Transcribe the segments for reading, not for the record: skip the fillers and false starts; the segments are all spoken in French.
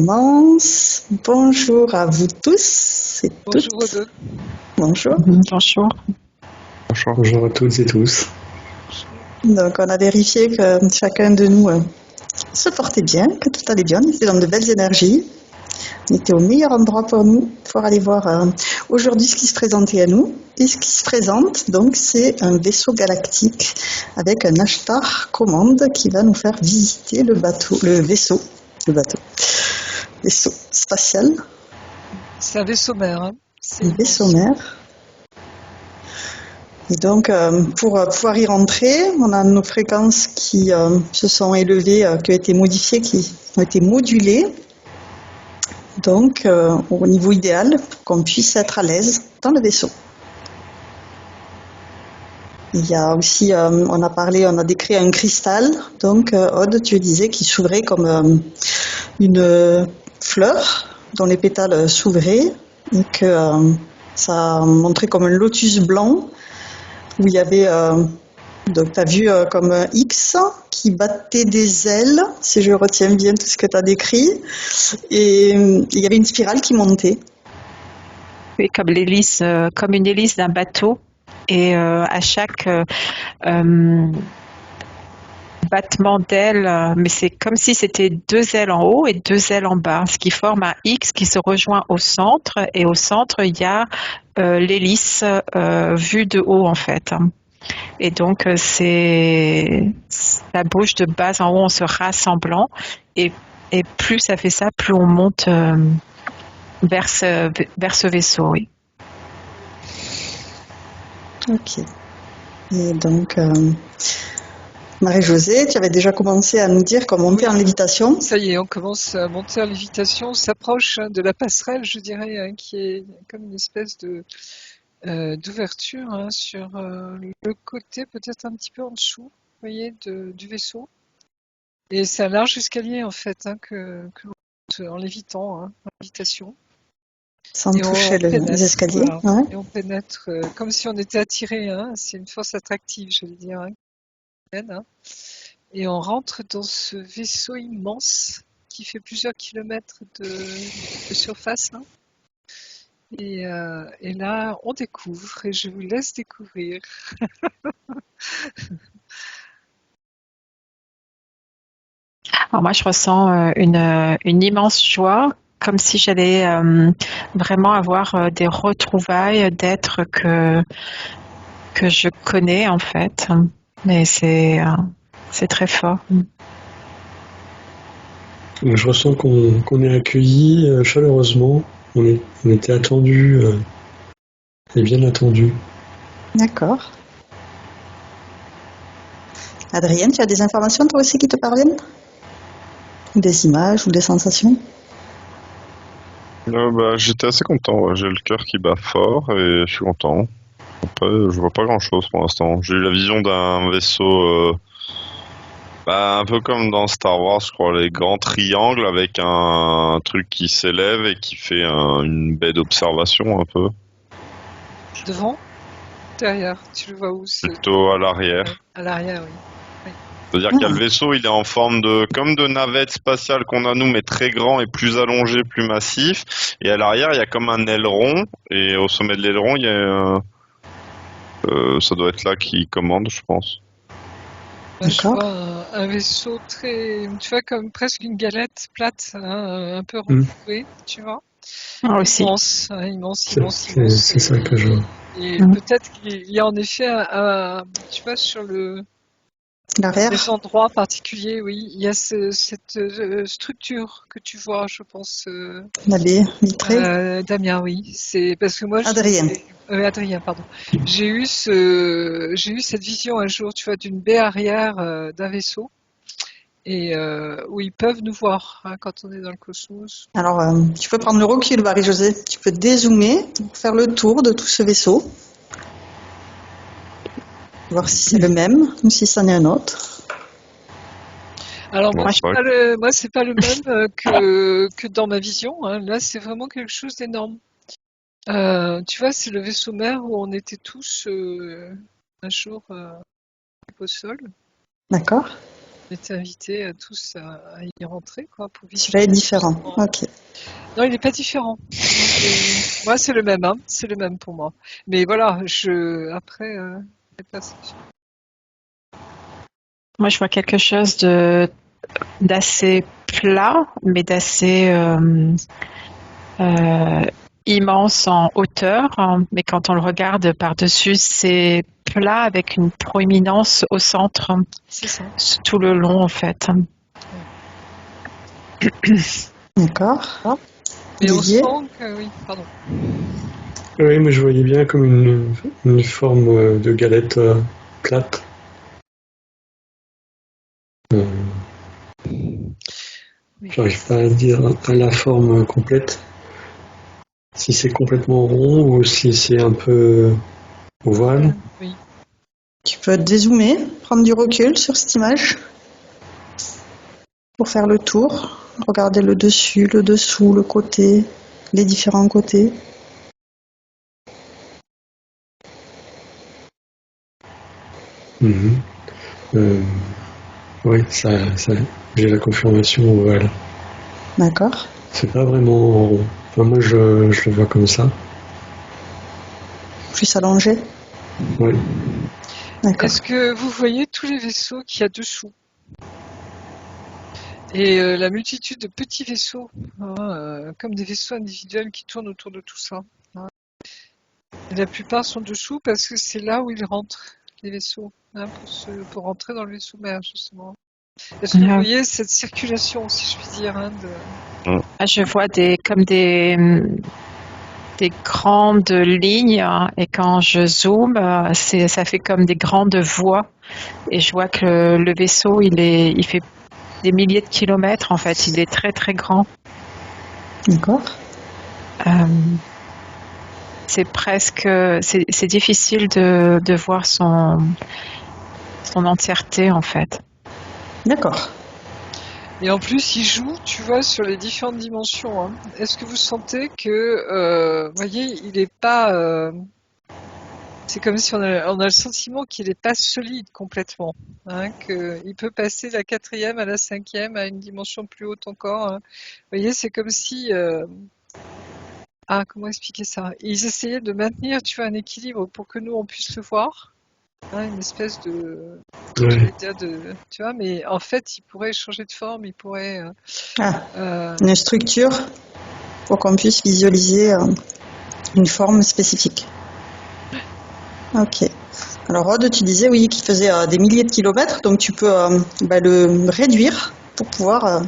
Commence. Bonjour à vous tous et Bonjour toutes. aux deux. Bonjour. Bonjour. Bonjour à toutes et tous. Donc, on a vérifié que chacun de nous se portait bien, que tout allait bien. On était dans de belles énergies. On était au meilleur endroit pour nous, pour aller voir aujourd'hui ce qui se présentait à nous. Et ce qui se présente, donc, c'est un vaisseau galactique avec un Ashtar commande qui va nous faire visiter le vaisseau spatial, C'est un vaisseau mère. Hein. C'est le vaisseau mère. Et donc, pour pouvoir y rentrer, on a nos fréquences qui se sont élevées, qui ont été modifiées, qui ont été modulées. Donc, au niveau idéal, pour qu'on puisse être à l'aise dans le vaisseau. Il y a aussi, on a décrit un cristal. Donc, Aude, tu disais qu'il s'ouvrait comme une fleur dont les pétales s'ouvraient et que ça montrait comme un lotus blanc où il y avait, donc tu as vu comme un X qui battait des ailes, si je retiens bien tout ce que tu as décrit, et il y avait une spirale qui montait. Oui, comme l'hélice, comme une hélice d'un bateau. Et à chaque battement d'aile, mais c'est comme si c'était 2 ailes en haut et 2 ailes en bas, ce qui forme un X qui se rejoint au centre. Et au centre, il y a l'hélice vue de haut, en fait. Et donc, ça bouge de bas en haut en se rassemblant. Et plus ça fait ça, plus on monte vers ce vaisseau, oui. Ok. Et donc, Marie-Josée, tu avais déjà commencé à nous dire qu'on montait en lévitation. Ça y est, on commence à monter en lévitation. On s'approche de la passerelle, je dirais, qui est comme une espèce d'ouverture sur le côté, peut-être un petit peu en dessous, vous voyez, du vaisseau. Et c'est un large escalier, en fait, que l'on monte en lévitant, en lévitation. Sans Et toucher les escaliers. voilà. Ouais. Et on pénètre comme si on était attiré. C'est une force attractive, j'allais dire. Et on rentre dans ce vaisseau immense qui fait plusieurs kilomètres de surface. Et là, on découvre et je vous laisse découvrir. Alors moi, je ressens une immense joie, comme si j'allais vraiment avoir des retrouvailles d'êtres que je connais, en fait. Mais c'est très fort. Je ressens qu'on est accueillis chaleureusement. On était attendus et bien attendus. D'accord. Adrienne, tu as des informations toi aussi qui te parviennent? Des images ou des sensations? J'étais assez content, ouais. J'ai le cœur qui bat fort et je suis content. Après, je vois pas grand chose pour l'instant. J'ai eu la vision d'un vaisseau, un peu comme dans Star Wars, je crois, les grands triangles avec un truc qui s'élève et qui fait une baie d'observation un peu. Devant? Derrière? Tu le vois où Plutôt à l'arrière. Ouais, à l'arrière, oui. C'est-à-dire qu'il y a le vaisseau, il est en forme comme de navette spatiale qu'on a nous, mais très grand et plus allongé, plus massif. Et à l'arrière, il y a comme un aileron. Et au sommet de l'aileron, il y a ça doit être là qui commande, je pense. Je vois un vaisseau très, tu vois, comme presque une galette plate, un peu renflouée, tu vois. Aussi. Immense. C'est ça que je vois. Et peut-être qu'il y a en effet, tu vois, sur des endroits particuliers, oui, il y a cette structure que tu vois, je pense. La baie vitrée. Damien, oui. C'est parce que moi. Adrien, pardon. J'ai eu cette vision un jour, tu vois, d'une baie arrière d'un vaisseau. Et où ils peuvent nous voir quand on est dans le cosmos. Alors, tu peux prendre le recul, Marie-Josée. Tu peux dézoomer pour faire le tour de tout ce vaisseau. Voir si c'est le même ou si c'en est un autre. Alors moi, c'est pas le même que dans ma vision. Là, c'est vraiment quelque chose d'énorme. Tu vois, c'est le vaisseau mère où on était tous un jour au sol. D'accord. était invités tous à y rentrer, quoi, pour visiter. Celui-là est différent. Ok. Non, il n'est pas différent. Moi, c'est le même, hein. C'est le même pour moi. Mais voilà, après, Moi, je vois quelque chose d'assez plat, mais d'assez immense en hauteur. Mais quand on le regarde par-dessus, c'est plat avec une proéminence au centre. C'est ça. Tout le long, en fait. D'accord. Mais on Didier? sent que... Oui, pardon. Oui, mais je voyais bien comme une forme de galette plate. J'arrive pas à dire à la forme complète. Si c'est complètement rond ou si c'est un peu ovale. Oui. Tu peux dézoomer, prendre du recul sur cette image pour faire le tour. Regarder le dessus, le dessous, le côté, les différents côtés. Oui, ça, j'ai la confirmation ovale. D'accord. C'est pas vraiment rond. Enfin, moi, je le vois comme ça. Plus allongé. Oui. D'accord. Est-ce que vous voyez tous les vaisseaux qu'il y a dessous? Et la multitude de petits vaisseaux, comme des vaisseaux individuels qui tournent autour de tout ça. Hein. Et la plupart sont dessous parce que c'est là où ils rentrent, les vaisseaux, pour rentrer dans le vaisseau mère, justement. Est-ce que vous voyez cette circulation, si je puis dire, Je vois comme des grandes lignes, et quand je zoome, ça fait comme des grandes voies. Et je vois que le vaisseau, il fait des milliers de kilomètres, en fait. Il est très, très grand. D'accord. C'est difficile de voir son entièreté, en fait. D'accord. Et en plus, il joue, tu vois, sur les différentes dimensions. Hein. Est-ce que vous sentez que, vous voyez, il n'est pas... c'est comme si on a le sentiment qu'il n'est pas solide complètement. Hein, qu'il peut passer de la 4e à la 5e à une dimension plus haute encore. Hein. Vous voyez, c'est comme si... comment expliquer ça? Ils essayaient de maintenir, tu vois, un équilibre pour que nous, on puisse le voir. Hein, une espèce de... Ouais. Tu vois, mais en fait, il pourrait changer de forme, il pourrait... Une structure pour qu'on puisse visualiser une forme spécifique. Ok. Alors Rod, tu disais oui qu'il faisait des milliers de kilomètres, donc tu peux le réduire pour pouvoir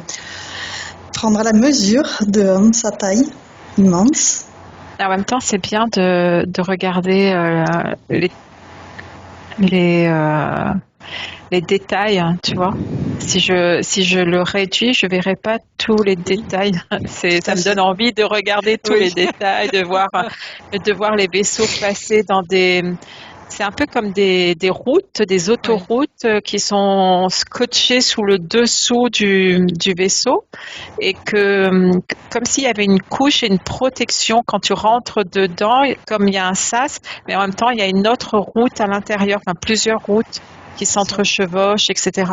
prendre la mesure de sa taille immense. En même temps, c'est bien de regarder les détails, hein, tu vois. Si je le réduis, je verrai pas tous les détails. Ça me donne envie de regarder tous les détails, de voir les vaisseaux passer dans c'est un peu comme des routes, des autoroutes qui sont scotchées sous le dessous du vaisseau et comme s'il y avait une couche et une protection quand tu rentres dedans, comme il y a un sas, mais en même temps il y a une autre route à l'intérieur, enfin plusieurs routes qui s'entrechevauchent, etc.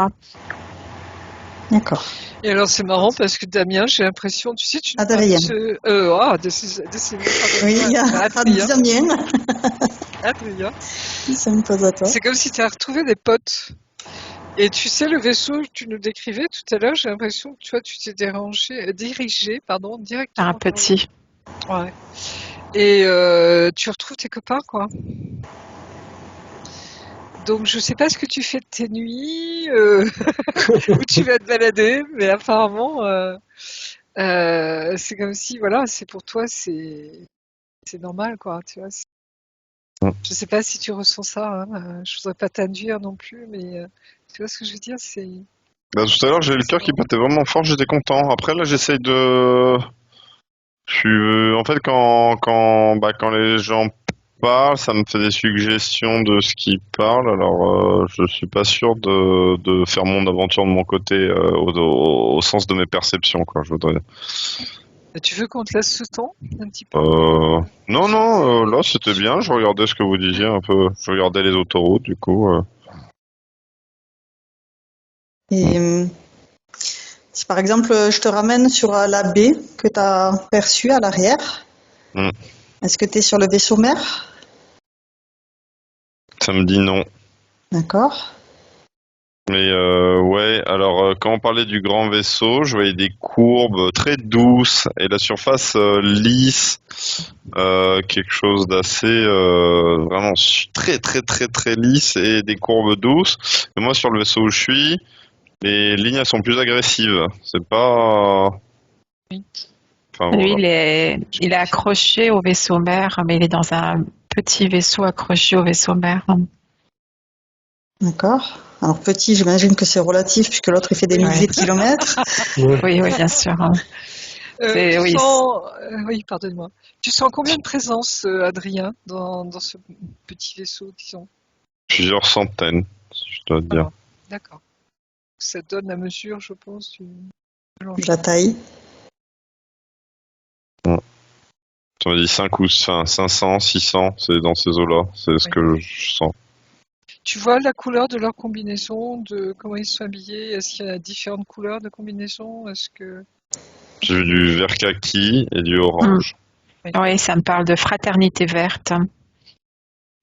D'accord. Et alors c'est marrant parce que Damien, j'ai l'impression, tu sais, Adrien. Oui, Damien. Adrien. C'est comme si tu as retrouvé des potes. Et tu sais, le vaisseau que tu nous décrivais tout à l'heure, j'ai l'impression que tu t'es dirigé, directement. Un petit. Ouais. Et tu retrouves tes copains, quoi. Donc je sais pas ce que tu fais de tes nuits, où tu vas te balader, mais apparemment c'est comme si voilà, c'est pour toi c'est normal quoi, tu vois. Je sais pas si tu ressens ça, hein, je voudrais pas t'induire non plus, mais tu vois ce que je veux dire, c'est. Tout à l'heure j'ai eu le cœur qui battait vraiment fort, j'étais content. Après là j'essaye de. En fait quand les gens parle, ça me fait des suggestions de ce qu'ils parlent. Alors, je suis pas sûr de faire mon aventure de mon côté au sens de mes perceptions, quoi. Je voudrais. Tu veux qu'on te laisse ce temps un petit peu Non, là c'était bien. Je regardais ce que vous disiez un peu. Je regardais les autoroutes, du coup. Et si par exemple je te ramène sur la baie que tu as perçue à l'arrière, est-ce que tu es sur le vaisseau mère? Ça me dit non. D'accord. Mais ouais, alors quand on parlait du grand vaisseau, je voyais des courbes très douces et la surface lisse, quelque chose d'assez vraiment très très très très lisse et des courbes douces. Et moi sur le vaisseau où je suis, les lignes elles sont plus agressives. C'est pas. Oui. Enfin, Lui, voilà. il est accroché au vaisseau mère, mais il est dans un petit vaisseau accroché au vaisseau mère. D'accord. Alors petit, j'imagine que c'est relatif puisque l'autre il fait des milliers de kilomètres. Oui, bien sûr. Tu sens... oui, pardonne-moi. Tu sens combien de présence, Adrien, dans ce petit vaisseau, disons? Plusieurs centaines, si je dois te dire. Alors, d'accord. Ça donne la mesure, je pense, De la taille. Tu m'as dit 5 ou 500, 600, c'est dans ces eaux-là, c'est ce que je sens. Tu vois la couleur de leur combinaison, de comment ils sont habillés? Est-ce qu'il y a différentes couleurs de combinaison? Est-ce que... J'ai vu du vert kaki et du orange. Oui, ça me parle de fraternité verte.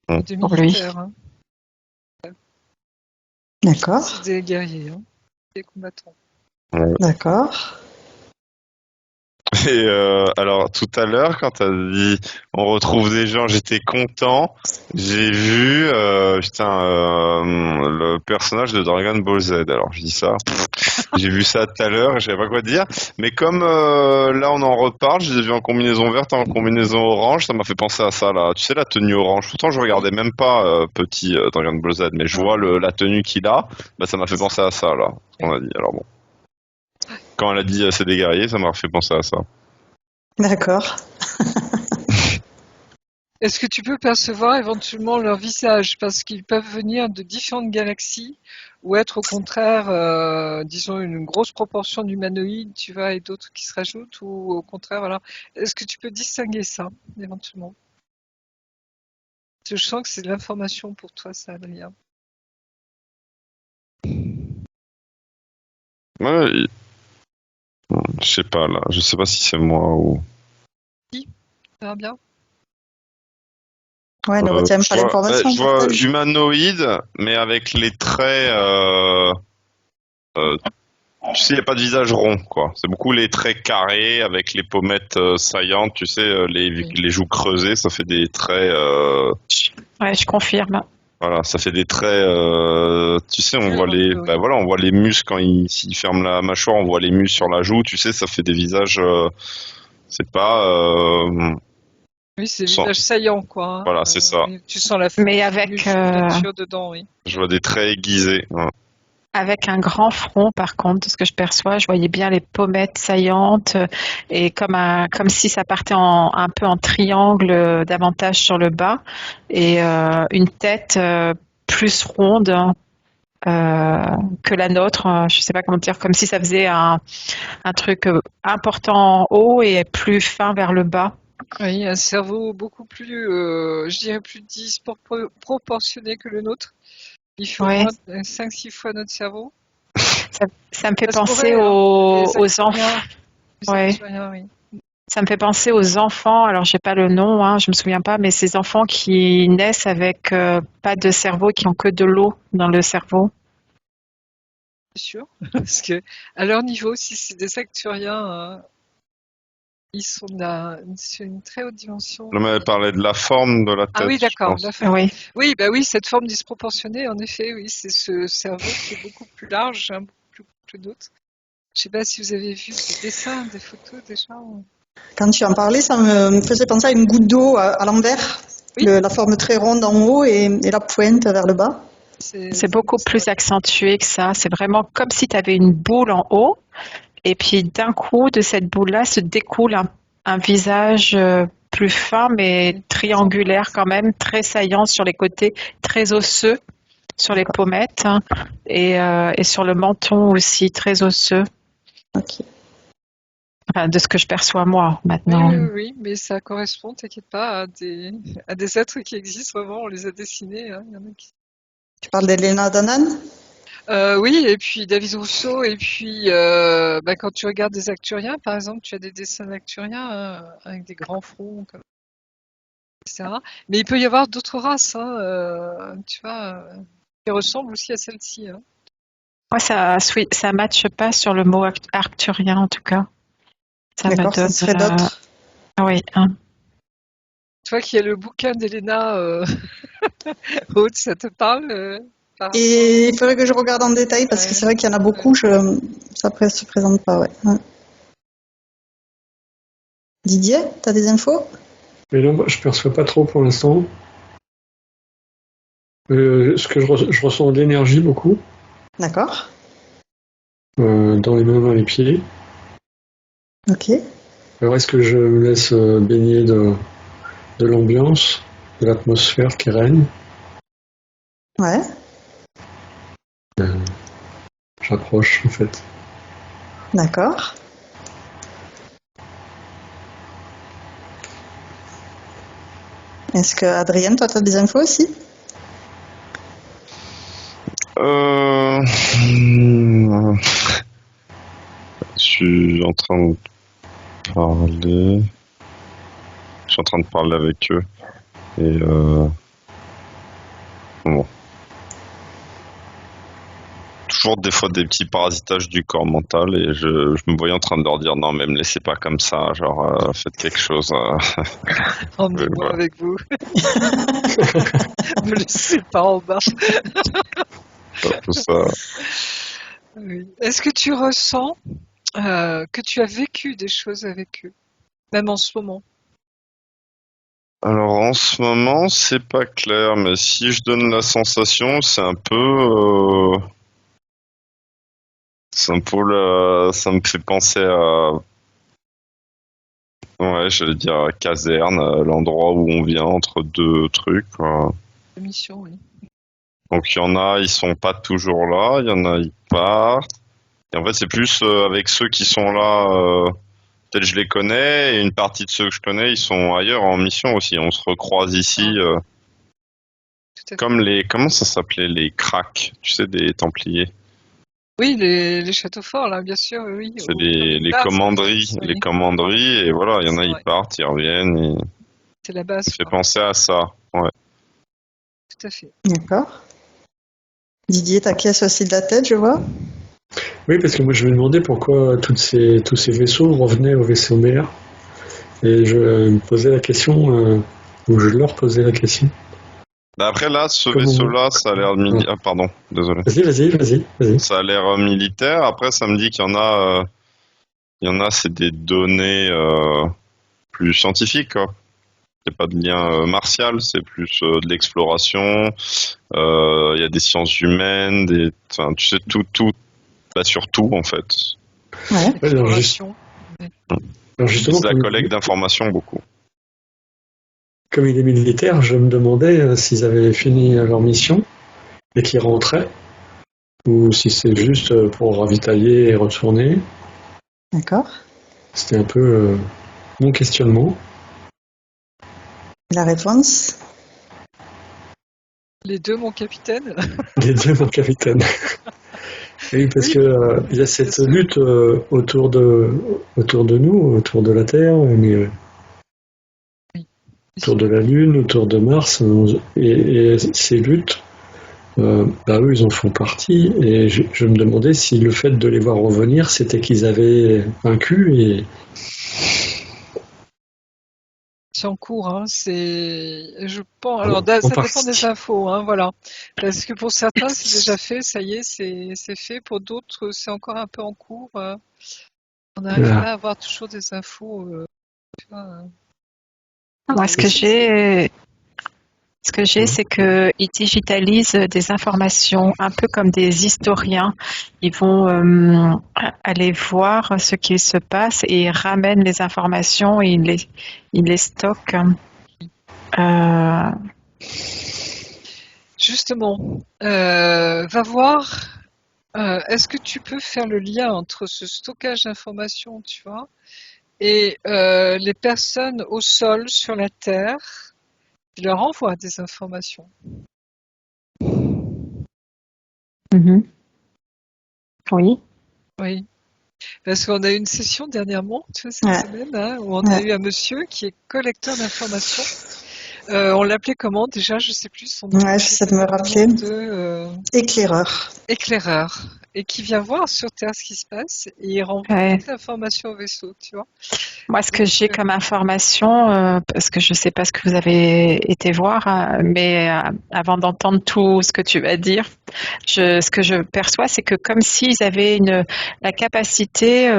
De pour lui. militaires. Hein. D'accord. C'est des guerriers, hein. Des combattants. Ouais. D'accord. Et alors tout à l'heure quand t'as dit on retrouve des gens, j'étais content. J'ai vu le personnage de Dragon Ball Z. Alors je dis ça, j'ai vu ça tout à l'heure, et je savais pas quoi dire. Mais comme là on en reparle, je les ai vus en combinaison verte, en combinaison orange, ça m'a fait penser à ça là. Tu sais la tenue orange. Pourtant je regardais même pas petit Dragon Ball Z, mais je vois la tenue qu'il a, bah ça m'a fait penser à ça là. Ce qu'on a dit. Alors bon. Quand elle a dit c'est des guerriers, ça m'a fait penser à ça. D'accord. Est-ce que tu peux percevoir éventuellement leur visage? Parce qu'ils peuvent venir de différentes galaxies ou être au contraire, disons, une grosse proportion d'humanoïdes, tu vois, et d'autres qui se rajoutent, ou au contraire, voilà. Est-ce que tu peux distinguer ça, éventuellement? Je sens que c'est de l'information pour toi, ça, Adrien. Ouais, je sais pas là, je sais pas si c'est moi ou. Ça va bien? Ouais, ne retiens pas l'information. Je vois humanoïde, mais avec les traits. Tu sais, il n'y a pas de visage rond, quoi. C'est beaucoup les traits carrés avec les pommettes saillantes, tu sais, les joues creusées, ça fait des traits. Ouais, je confirme. Voilà, ça fait des traits. Tu sais, on voit les. Bah voilà, on voit les muscles quand s'il ferme la mâchoire, on voit les muscles sur la joue. Tu sais, ça fait des visages. C'est pas. Oui, c'est le visage saillant, quoi. Hein. Voilà, c'est ça. Tu sens la mais avec dedans, oui. Je vois des traits aiguisés. Ouais. Avec un grand front, par contre, de ce que je perçois, je voyais bien les pommettes saillantes et comme si ça partait un peu en triangle davantage sur le bas et une tête plus ronde que la nôtre. Je sais pas comment dire, comme si ça faisait un truc important en haut et plus fin vers le bas. Oui, un cerveau beaucoup plus, je dirais plus disproportionné que le nôtre. Il faut 5-6 fois notre cerveau. Ça me fait penser aux enfants. Ouais. Ça me fait penser aux enfants, alors j'ai pas le nom, hein, je me souviens pas, mais ces enfants qui naissent avec pas de cerveau, qui ont que de l'eau dans le cerveau. C'est sûr, parce que à leur niveau, si c'est des acturiens, ils sont sur une très haute dimension. On m'avait parlé de la forme de la tête. Ah oui, d'accord. Oui. Oui, cette forme disproportionnée, en effet, oui, c'est ce cerveau qui est beaucoup plus large, hein, beaucoup plus que d'autres. Je sais pas si vous avez vu des dessins, des photos déjà. Quand tu en parlais, ça me faisait penser à une goutte d'eau à l'envers. Oui. La forme très ronde en haut et la pointe vers le bas. C'est beaucoup plus accentué que ça. C'est vraiment comme si tu avais une boule en haut. Et puis d'un coup, de cette boule-là se découle un visage plus fin, mais triangulaire quand même, très saillant sur les côtés, très osseux sur les pommettes hein, et sur le menton aussi, très osseux. Ok. Enfin, de ce que je perçois moi maintenant. Oui, mais ça correspond, t'inquiète pas, à des êtres qui existent vraiment, on les a dessinés. Hein, y en a qui... Tu parles d'Elena Danaan ? Oui, et puis David Rousseau, et puis quand tu regardes des acturiens, par exemple, tu as des dessins d'acturiens avec des grands fronts, etc. Mais il peut y avoir d'autres races, tu vois, qui ressemblent aussi à celle-ci. Hein. Moi, ça matche pas sur le mot arcturien, en tout cas. Ça me D'accord, ça donne. serait d'autres. Oui. Hein. Tu vois qu'il y a le bouquin d'Elena Aude, ça te parle Et il faudrait que je regarde en détail parce que c'est vrai qu'il y en a beaucoup, ça ne se présente pas. Ouais. Didier, tu as des infos? Mais non, je ne perçois pas trop pour l'instant. Ce que je ressens de l'énergie beaucoup. D'accord. Dans les mains, dans les pieds. Ok. Alors est-ce que je me laisse baigner de l'ambiance, de l'atmosphère qui règne? Ouais. J'approche en fait. D'accord. Est-ce que Adrienne, toi, tu as des infos aussi? Je suis en train de parler. Je suis en train de parler avec eux. Et bon. Toujours des fois des petits parasitages du corps mental et je me voyais en train de leur dire non mais me laissez pas comme ça, genre faites quelque chose. Emmenez-moi avec vous. Me laissez pas en bas. Tout ça. Oui. Est-ce que tu ressens que tu as vécu des choses avec eux, même en ce moment? Alors en ce moment c'est pas clair, mais si je donne la sensation, c'est un peu ça me fait penser à ouais, j'allais dire caserne, l'endroit où on vient entre deux trucs, quoi. Mission, oui. Donc il y en a, ils sont pas toujours là, il y en a, ils partent. Et en fait, c'est plus avec ceux qui sont là, peut-être je les connais, et une partie de ceux que je connais, ils sont ailleurs en mission aussi. On se recroise ici, comme comment ça s'appelait, les cracks, tu sais, des Templiers. Oui, les châteaux forts, là, bien sûr, oui. C'est les commanderies, oui. les commanderies, et voilà, il y en a, ils partent, ils reviennent. C'est la base. Ça fait penser à ça, ouais. Tout à fait. D'accord. Didier, t'acquiesces aussi de la tête, je vois. Oui, parce que moi je me demandais pourquoi tous ces vaisseaux revenaient au vaisseau mère. Et je me posais la question, ou je leur posais la question. Bah après là, ce vaisseau-là, ça a l'air militaire. Ah, pardon, désolé. Vas-y. Ça a l'air militaire. Après, ça me dit qu'il y en a, c'est des données plus scientifiques, quoi. Il n'y a pas de lien martial, c'est plus de l'exploration. Il y a des sciences humaines, enfin, tu sais, tout, bah, sur tout, en fait. Ouais. Alors justement, c'est la collecte d'informations, beaucoup. Comme il est militaire, je me demandais s'ils avaient fini leur mission et qu'ils rentraient, ou si c'est juste pour ravitailler et retourner. D'accord. C'était un peu mon questionnement. La réponse? Les deux, mon capitaine. Les deux, mon capitaine. Oui, parce que il y a cette lutte autour de nous, autour de la Terre, mais autour de la Lune, autour de Mars, et ces luttes, eux, ils en font partie, et je me demandais si le fait de les voir revenir, c'était qu'ils avaient vaincu, et C'est en cours, hein, je pense, alors ça dépend des infos, hein, voilà. Parce que pour certains, c'est déjà fait, ça y est, c'est fait. Pour d'autres, c'est encore un peu en cours. On n'arrive pas à avoir toujours des infos. Tu vois, Moi, ce que j'ai, c'est qu'ils digitalisent des informations un peu comme des historiens. Ils vont aller voir ce qui se passe et ils ramènent les informations et ils les stockent. Justement, va voir. Est-ce que tu peux faire le lien entre ce stockage d'informations, tu vois, et les personnes au sol, sur la Terre, qui leur envoient des informations? Oui. Oui. Parce qu'on a eu une session dernièrement, tu vois, cette Ouais. semaine, hein, où on a eu un monsieur qui est collecteur d'informations. On l'appelait comment déjà? Je sais plus son nom. Ouais, j'essaie de me rappeler. Éclaireur. Éclaireur. Et qui vient voir sur Terre ce qui se passe et il renvoie Ouais. toute l'information au vaisseau, tu vois. Moi, ce que j'ai comme information, parce que je ne sais pas ce que vous avez été voir, mais avant d'entendre tout ce que tu vas dire, ce que je perçois, c'est que comme s'ils avaient la capacité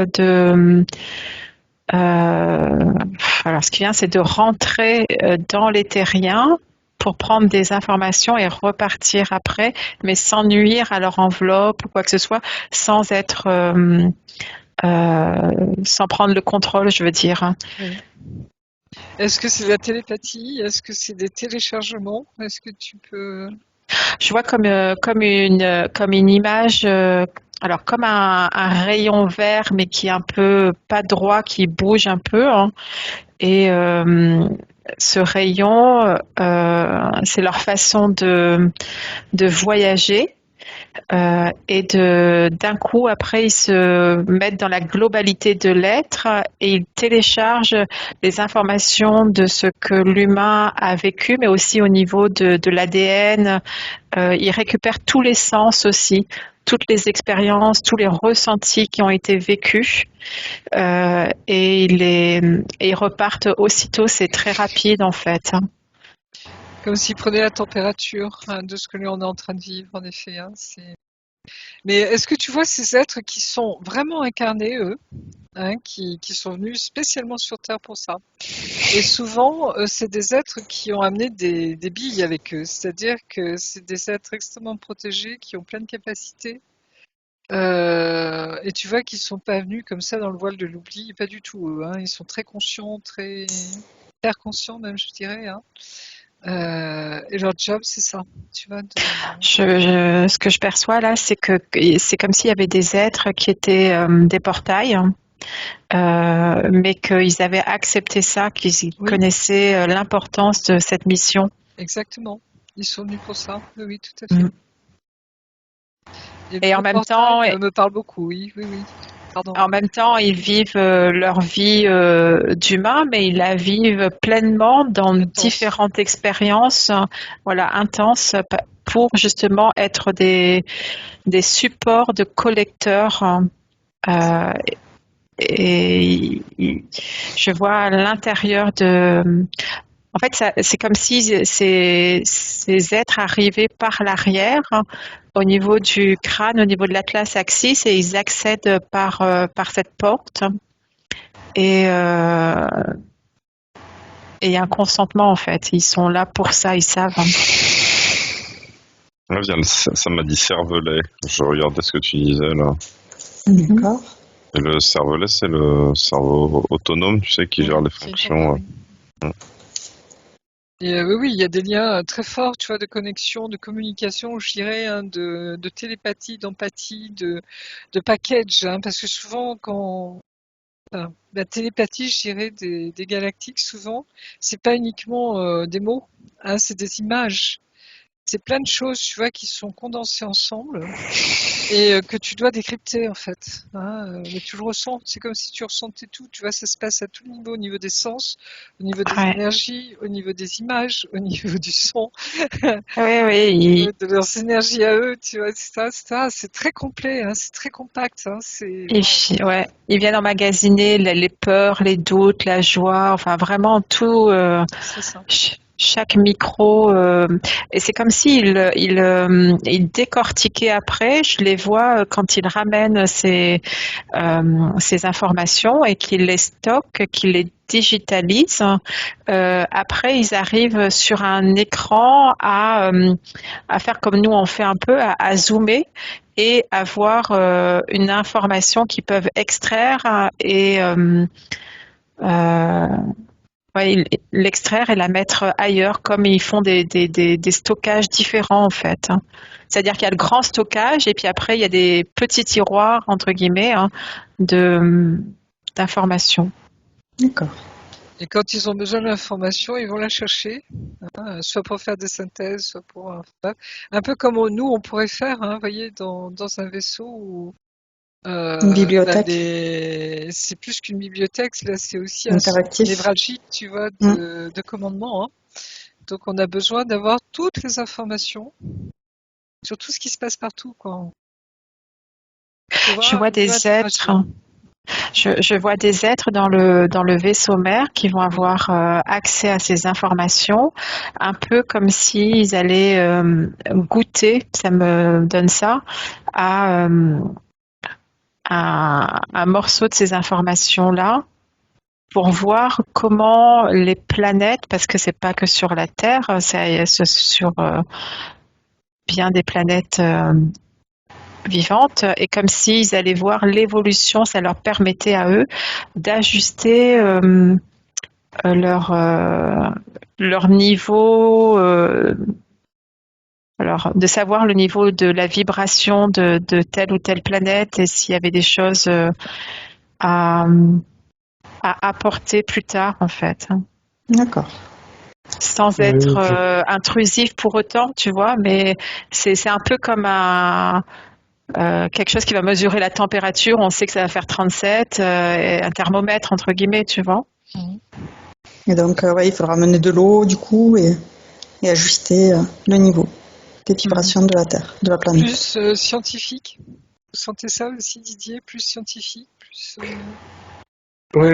alors ce qui vient, c'est de rentrer dans l'éthérien pour prendre des informations et repartir après, mais sans nuire à leur enveloppe ou quoi que ce soit, sans être sans prendre le contrôle, je veux dire. Oui. Est-ce que c'est de la télépathie? Est-ce que c'est des téléchargements? Est-ce que tu peux... Je vois comme une image, alors comme un rayon vert, mais qui est un peu pas droit, qui bouge un peu, hein. Et ce rayon, c'est leur façon de voyager. Et d'un coup, après, ils se mettent dans la globalité de l'être et ils téléchargent les informations de ce que l'humain a vécu, mais aussi au niveau de l'ADN. Ils récupèrent tous les sens aussi, toutes les expériences, tous les ressentis qui ont été vécus. Et ils repartent aussitôt, c'est très rapide en fait. Comme s'ils prenaient la température de ce que l'on est en train de vivre, en effet. Hein, mais est-ce que tu vois ces êtres qui sont vraiment incarnés, eux, hein, qui sont venus spécialement sur Terre pour ça? Et souvent, c'est des êtres qui ont amené des billes avec eux. C'est-à-dire que c'est des êtres extrêmement protégés, qui ont plein de capacités. Et tu vois qu'ils sont pas venus comme ça dans le voile de l'oubli, pas du tout, eux, hein. Ils sont très conscients, très conscients même, je dirais, hein. Et leur job, c'est ça, tu vois. Ce que je perçois là, c'est que c'est comme s'il y avait des êtres qui étaient des portails, mais qu'ils avaient accepté ça, qu'ils connaissaient l'importance de cette mission. Exactement. Ils sont venus pour ça. Oui, oui, tout à fait. Et en même temps, me parle beaucoup. Oui, oui, oui. Pardon. En même temps, ils vivent leur vie d'humain, mais ils la vivent pleinement dans différentes expériences, voilà, intenses, pour justement être des supports de collecteurs. Et je vois à l'intérieur en fait, c'est comme si ces êtres arrivaient par l'arrière, au niveau du crâne, au niveau de l'atlas axis, et ils accèdent par cette porte. Et il y a un consentement, en fait. Ils sont là pour ça, ils savent. Ça m'a dit cervelet. Je regardais ce que tu disais là. D'accord. Et le cervelet, c'est le cerveau autonome, tu sais, qui gère les fonctions. Et oui, il y a des liens très forts, tu vois, de connexion, de communication, je dirais, hein, de télépathie, d'empathie, de package, hein, parce que souvent, la télépathie, je dirais, des galactiques, souvent, c'est pas uniquement des mots, hein, c'est des images. C'est plein de choses, tu vois, qui sont condensées ensemble et que tu dois décrypter, en fait. Hein, mais tu le ressens, c'est comme si tu ressentais tout, tu vois, ça se passe à tout niveau, au niveau des sens, au niveau des énergies, au niveau des images, au niveau du son, oui. De leurs énergies à eux, tu vois, etc. C'est très complet, hein, c'est très compact. Hein, ils viennent emmagasiner les peurs, les doutes, la joie, enfin vraiment tout. C'est ça. Chaque micro, et c'est comme s'ils décortiquaient après. Je les vois quand ils ramènent ces informations et qu'ils les stockent, qu'ils les digitalisent. Après, ils arrivent sur un écran à faire comme nous on fait un peu, à zoomer et avoir une information qu'ils peuvent extraire et l'extraire et la mettre ailleurs, comme ils font des stockages différents en fait. C'est-à-dire qu'il y a le grand stockage et puis après il y a des petits tiroirs entre guillemets d'informations. D'accord. Et quand ils ont besoin d'informations, ils vont la chercher, hein, soit pour faire des synthèses, soit pour un peu comme nous on pourrait faire, hein, voyez, dans un vaisseau où Une bibliothèque. C'est plus qu'une bibliothèque, là c'est aussi un interactif névralgique, tu vois, de commandement. Hein. Donc on a besoin d'avoir toutes les informations sur tout ce qui se passe partout, quoi. Je vois des êtres. Je vois des êtres dans le vaisseau mère qui vont avoir accès à ces informations, un peu comme s'ils allaient goûter, ça me donne ça, à un morceau de ces informations-là pour voir comment les planètes, parce que c'est pas que sur la Terre, c'est sur bien des planètes vivantes, et comme s'ils allaient voir l'évolution, ça leur permettait à eux d'ajuster leur niveau, alors de savoir le niveau de la vibration de telle ou telle planète et s'il y avait des choses à apporter plus tard, en fait. D'accord. Sans être intrusif pour autant, tu vois, mais c'est un peu comme quelque chose qui va mesurer la température, on sait que ça va faire 37, un thermomètre entre guillemets, tu vois. Et donc, il faudra amener de l'eau du coup et ajuster le niveau des vibrations de la Terre, de la planète. Plus scientifique. Vous sentez ça aussi, Didier? Plus scientifique, plus. Oui,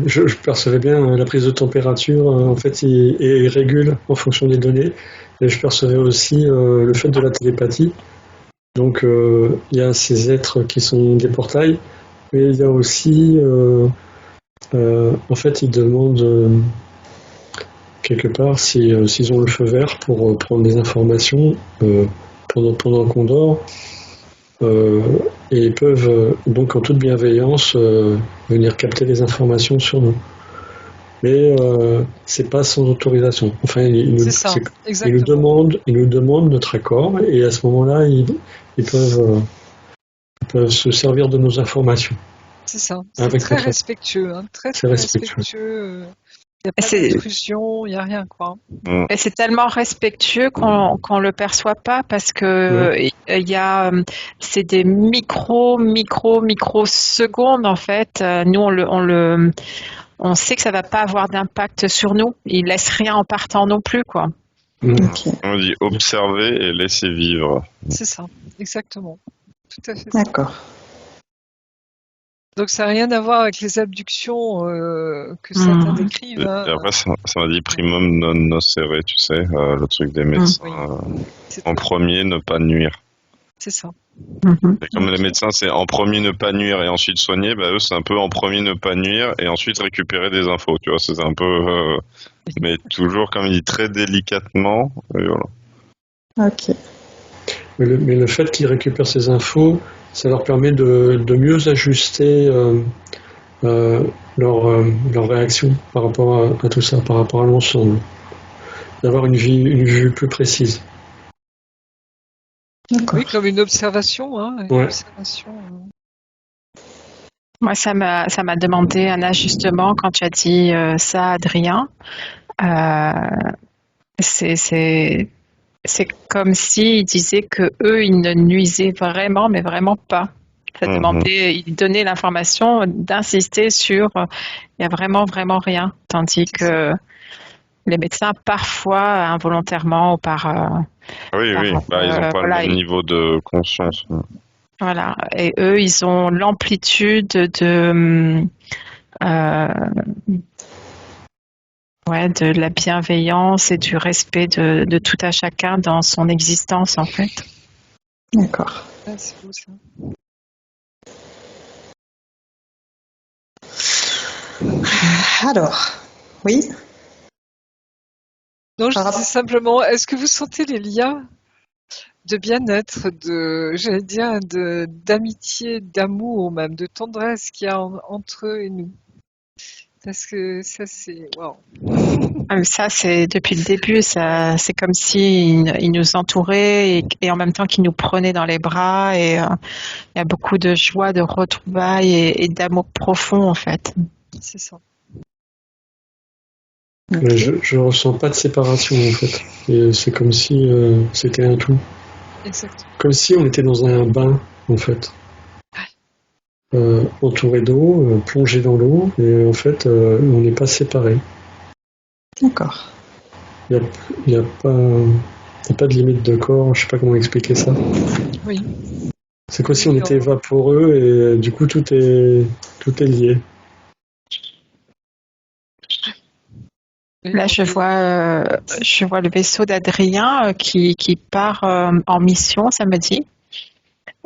je percevais bien la prise de température. En fait, il régule en fonction des données. Et je percevais aussi le fait de la télépathie. Donc, il y a ces êtres qui sont des portails, mais il y a aussi, en fait, ils demandent quelque part s'ils ont le feu vert pour prendre des informations pendant qu'on dort, et ils peuvent donc en toute bienveillance venir capter des informations sur nous. Mais c'est pas sans autorisation. Enfin, ils nous demandent notre accord, et à ce moment-là, ils peuvent se servir de nos informations. C'est ça. C'est très respectueux, hein. Très respectueux. Il n'y a pas d'intrusion, il n'y a rien, quoi. Et c'est tellement respectueux qu'on le perçoit pas, parce que c'est des micro secondes, en fait. Nous, on sait que ça va pas avoir d'impact sur nous. Ils laissent rien en partant non plus, quoi. Okay. On dit observer et laisser vivre. C'est ça, exactement. Tout à fait. D'accord. Donc ça n'a rien à voir avec les abductions que certains décrivent. Et après, ça m'a dit primum non nocere, tu sais, le truc des médecins. En premier, ne pas nuire. C'est ça. Et comme les médecins, c'est en premier ne pas nuire et ensuite soigner, eux, c'est un peu en premier ne pas nuire et ensuite récupérer des infos, tu vois, c'est un peu... mais toujours, comme il dit, très délicatement, et voilà. Ok. Mais le fait qu'ils récupèrent ces infos, ça leur permet de mieux ajuster leur réaction par rapport à tout ça, par rapport à l'ensemble. D'avoir une vue plus précise. D'accord. Oui, comme une observation. Hein, Moi, ça m'a demandé un ajustement quand tu as dit ça, Adrien. C'est comme s'ils disaient que eux, ils ne nuisaient vraiment, mais vraiment pas. Ça demandait, ils donnaient l'information d'insister sur il y a vraiment rien, tandis que les médecins parfois involontairement ou par oui, ils n'ont pas le même niveau de conscience. Voilà, et eux, ils ont l'amplitude de la bienveillance et du respect de tout à chacun dans son existence, en fait. D'accord. C'est beau, ça. Alors, oui. Non, je disais simplement, est-ce que vous sentez les liens de bien-être, d'amitié, d'amour même, de tendresse qu'il y a entre eux et nous? Parce que ça, c'est... Wow. Ça, c'est depuis le début, c'est comme s'ils nous entouraient et en même temps qu'ils nous prenaient dans les bras, et il y a beaucoup de joie, de retrouvailles et d'amour profond, en fait. C'est ça. Okay. Je ressens pas de séparation, en fait. Et c'est comme si c'était un tout. Exactement. Comme si on était dans un bain, en fait. entourés d'eau, plongés dans l'eau, et en fait, on n'est pas séparés. D'accord. Il n'y a pas de limite de corps, je sais pas comment expliquer ça. Oui. C'est comme si on était vaporeux et du coup tout est lié. Là, je vois le vaisseau d'Adrien qui part en mission samedi.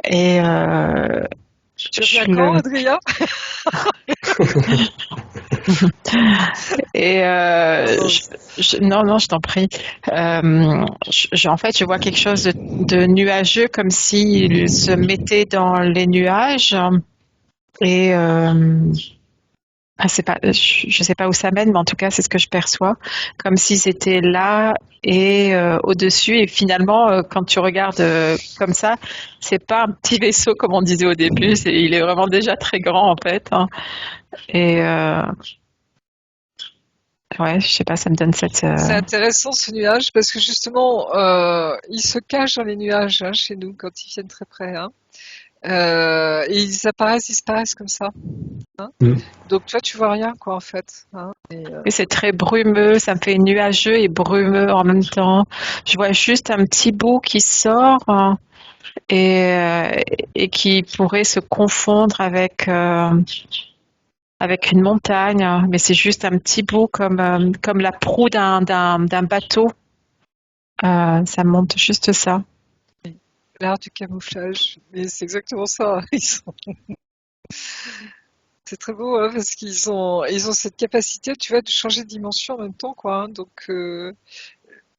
Et tu reviens quand, Adrien? Et non, je t'en prie. En fait, je vois quelque chose de nuageux, comme s'il se mettait dans les nuages. Et je sais pas où ça mène, mais en tout cas, c'est ce que je perçois, comme s'ils étaient là et au-dessus. Et finalement, quand tu regardes comme ça, c'est pas un petit vaisseau comme on disait au début. Il est vraiment déjà très grand en fait. Hein. Et ouais, je sais pas, ça me donne cette. C'est intéressant ce nuage parce que justement, ils se cachent dans les nuages chez nous quand ils viennent très près. Hein. Et ils disparaissent comme ça. Hein. Donc toi, tu vois rien, quoi, en fait. Hein. Et c'est très brumeux, ça me fait nuageux et brumeux en même temps. Je vois juste un petit bout qui sort et qui pourrait se confondre avec une montagne, mais c'est juste un petit bout comme la proue d'un bateau. Ça monte juste ça. L'art du camouflage, mais c'est exactement ça. C'est très beau hein, parce qu'ils ont cette capacité, tu vois, de changer de dimension en même temps, quoi. Hein. Donc,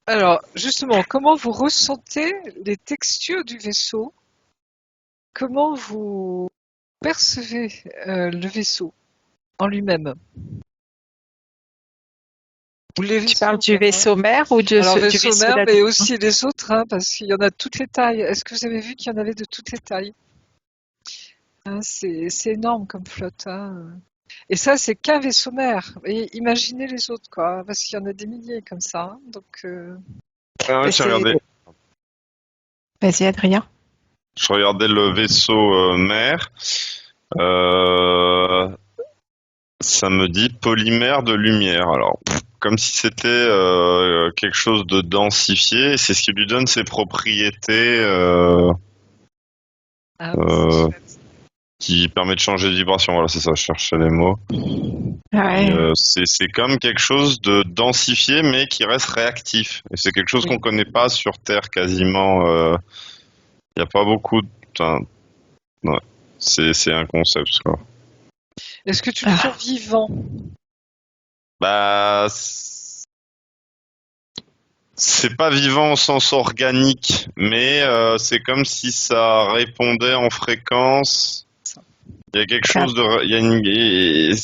alors, justement, comment vous ressentez les textures du vaisseau? Comment vous percevez le vaisseau en lui-même? Tu parles du vaisseau mère ou du vaisseau mère, mais aussi les autres, hein, parce qu'il y en a de toutes les tailles. Est-ce que vous avez vu qu'il y en avait de toutes les tailles? Hein, c'est énorme comme flotte. Hein. Et ça, c'est qu'un vaisseau mère. Et imaginez les autres, quoi, parce qu'il y en a des milliers comme ça. Hein, donc. J'ai regardé. Vas-y, Adrien. Je regardais le vaisseau mère. Ça me dit polymère de lumière. Alors, comme si c'était quelque chose de densifié. C'est ce qui lui donne ses propriétés qui permet de changer de vibration. Voilà, c'est ça, je cherchais les mots. Ouais. C'est comme quelque chose de densifié, mais qui reste réactif. Et c'est quelque chose qu'on connaît pas sur Terre quasiment. Il n'y a pas beaucoup de... ouais. C'est un concept, quoi. Est-ce que tu le trouves vivant? Bah, c'est pas vivant au sens organique, mais c'est comme si ça répondait en fréquence. Il y a quelque chose de, il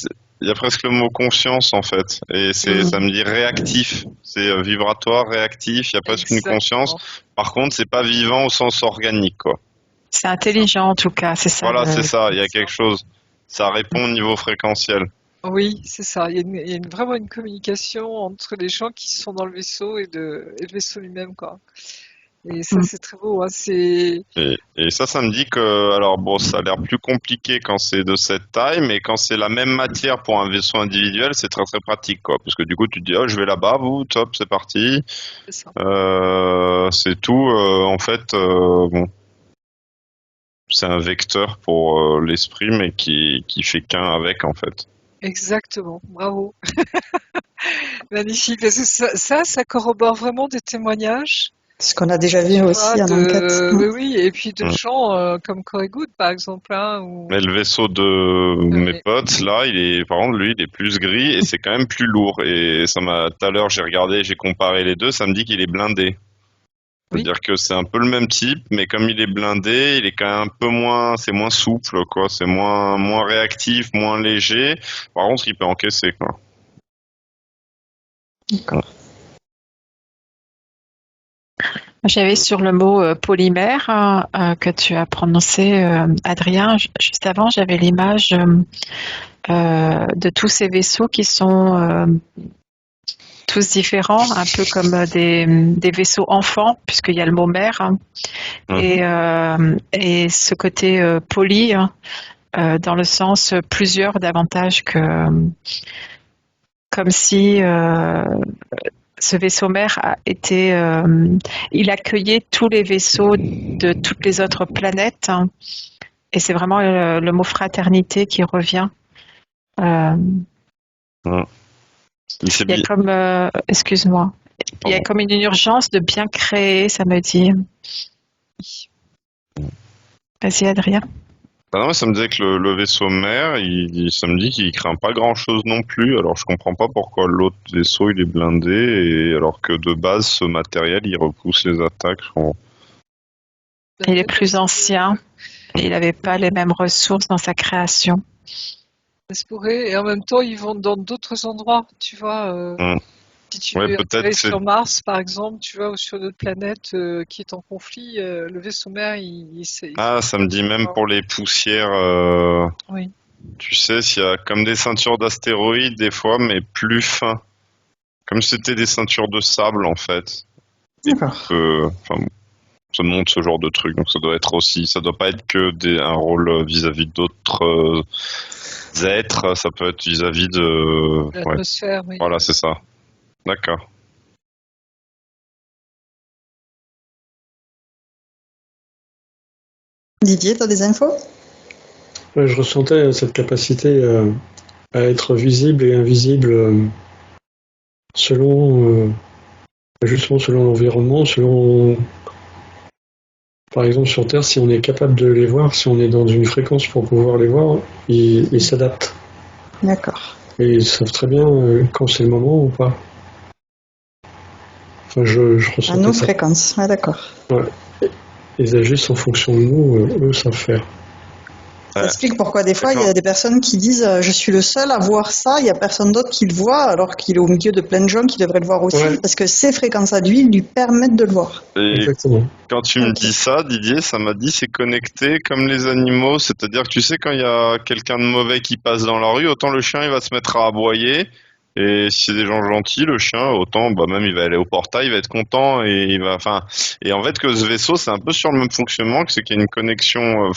y a presque le mot conscience en fait, et ça me dit réactif. C'est vibratoire, réactif. Il y a presque une conscience. Par contre, c'est pas vivant au sens organique, quoi. C'est intelligent en tout cas, c'est ça. Voilà, c'est ça. Il y a quelque chose. Ça répond au niveau fréquentiel. Oui, c'est ça. Il y a vraiment une communication entre les gens qui sont dans le vaisseau et le vaisseau lui-même, quoi. Et ça, c'est très beau. Hein. Et ça me dit que, alors bon, ça a l'air plus compliqué quand c'est de cette taille, mais quand c'est la même matière pour un vaisseau individuel, c'est très très pratique, quoi. Parce que du coup, tu te dis, oh, je vais là-bas, vous, top, c'est parti. C'est ça. C'est tout. En fait, bon, c'est un vecteur pour l'esprit, mais qui fait qu'un avec, en fait. Exactement, bravo. Magnifique. Parce que ça corrobore vraiment des témoignages. Ce qu'on a déjà vu aussi en enquête. Oui, et puis de gens comme Corey Good, par exemple. Hein, Mais le vaisseau de mes potes, là, par contre, lui, il est plus gris et c'est quand même plus lourd. Et tout à l'heure, j'ai comparé les deux, ça me dit qu'il est blindé. C'est-à-dire que c'est un peu le même type, mais comme il est blindé, il est quand même un peu moins, c'est moins souple, quoi. C'est moins réactif, moins léger. Par contre, il peut encaisser, quoi. D'accord. J'avais sur le mot polymère que tu as prononcé, Adrien. Juste avant, j'avais l'image de tous ces vaisseaux qui sont tous différents, un peu comme des vaisseaux enfants, puisqu'il y a le mot mère. Hein. Et ce côté poli, dans le sens plusieurs davantage que comme si ce vaisseau mère il accueillait tous les vaisseaux de toutes les autres planètes, hein, et c'est vraiment le mot fraternité qui revient. Il y a comme, excuse-moi, il y a comme une urgence de bien créer, ça me dit. Vas-y, Adrien. Non, ça me disait que le vaisseau mère, ça me dit qu'il craint pas grand-chose non plus. Alors je comprends pas pourquoi l'autre vaisseau il est blindé, et alors que de base ce matériel il repousse les attaques. Il est plus ancien, et il n'avait pas les mêmes ressources dans sa création. Ça se pourrait, et en même temps ils vont dans d'autres endroits, tu vois. Si tu veux aller sur Mars, par exemple, tu vois, ou sur d'autres planètes qui est en conflit, le vaisseau mère, ça me dit même pour les poussières. Oui. Tu sais, s'il y a comme des ceintures d'astéroïdes des fois, mais plus fins, comme si c'était des ceintures de sable en fait. D'accord. Ça montre ce genre de truc, donc ça doit être aussi, ça doit pas être que un rôle vis-à-vis d'autres êtres, ça peut être vis-à-vis de l'atmosphère. Oui. Voilà, c'est ça. D'accord. Didier, tu as des infos ? Je ressentais cette capacité à être visible et invisible selon l'environnement, par exemple sur Terre, si on est capable de les voir, si on est dans une fréquence pour pouvoir les voir, ils s'adaptent. D'accord. Et ils savent très bien quand c'est le moment ou pas. Enfin, je ressens. À nos fréquences, d'accord. Ouais. Ils agissent en fonction de nous, eux savent faire. Ça explique pourquoi des fois il y a des personnes qui disent je suis le seul à voir ça, il n'y a personne d'autre qui le voit, alors qu'il est au milieu de plein de gens qui devraient le voir aussi, parce que ces fréquences à lui permettent de le voir. Exactement. Quand tu me dis ça, Didier, ça m'a dit c'est connecté comme les animaux, c'est-à-dire que tu sais quand il y a quelqu'un de mauvais qui passe dans la rue, autant le chien il va se mettre à aboyer. Et si c'est des gens gentils, le chien, autant, même il va aller au portail, il va être content, et en fait que ce vaisseau, c'est un peu sur le même fonctionnement, que c'est qu'il y a une connexion,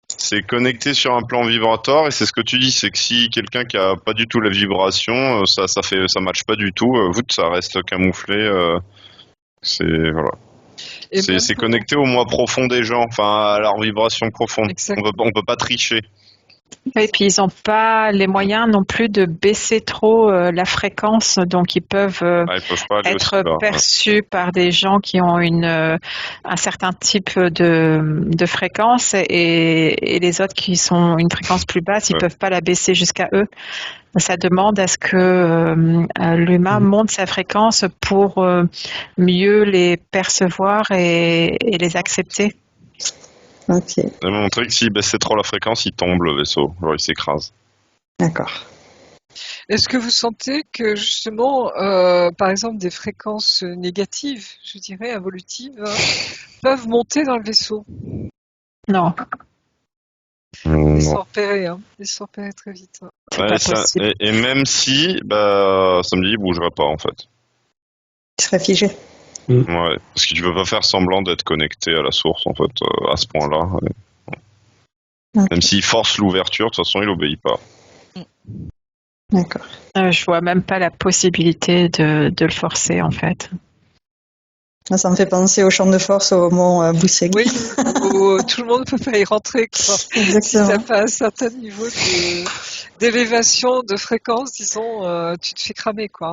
c'est connecté sur un plan vibratoire, et c'est ce que tu dis, c'est que si quelqu'un qui a pas du tout la vibration, ça matche pas du tout, ça reste camouflé, voilà. C'est connecté au moi profond des gens, à leur vibration profonde. On peut pas tricher. Et puis ils n'ont pas les moyens non plus de baisser trop la fréquence, donc ils peuvent être perçus par des gens qui ont un certain type de fréquence, et les autres qui sont une fréquence plus basse, ils peuvent pas la baisser jusqu'à eux. Ça demande à ce que l'humain monte sa fréquence pour mieux les percevoir et les accepter. Ok. Ça m'a montré que s'il baissait trop la fréquence, il tombe le vaisseau, genre il s'écrase. D'accord. Est-ce que vous sentez que justement, par exemple, des fréquences négatives, je dirais involutives, peuvent monter dans le vaisseau ? Non. Ils sont repérés, ils sont repérés très vite. Et même si, ça me dit, il bougerait pas en fait. Il serait figé. Ouais, parce que tu peux pas faire semblant d'être connecté à la source en fait, à ce point-là. Okay. Même s'il force l'ouverture, de toute façon, il obéit pas. D'accord. Je vois même pas la possibilité de le forcer en fait. Ça me fait penser au champ de force au mont Bousseg. Oui, où tout le monde ne peut pas y rentrer, quoi. Exactement. Si t'as pas un certain niveau d'élévation, de fréquence, disons, tu te fais cramer, quoi.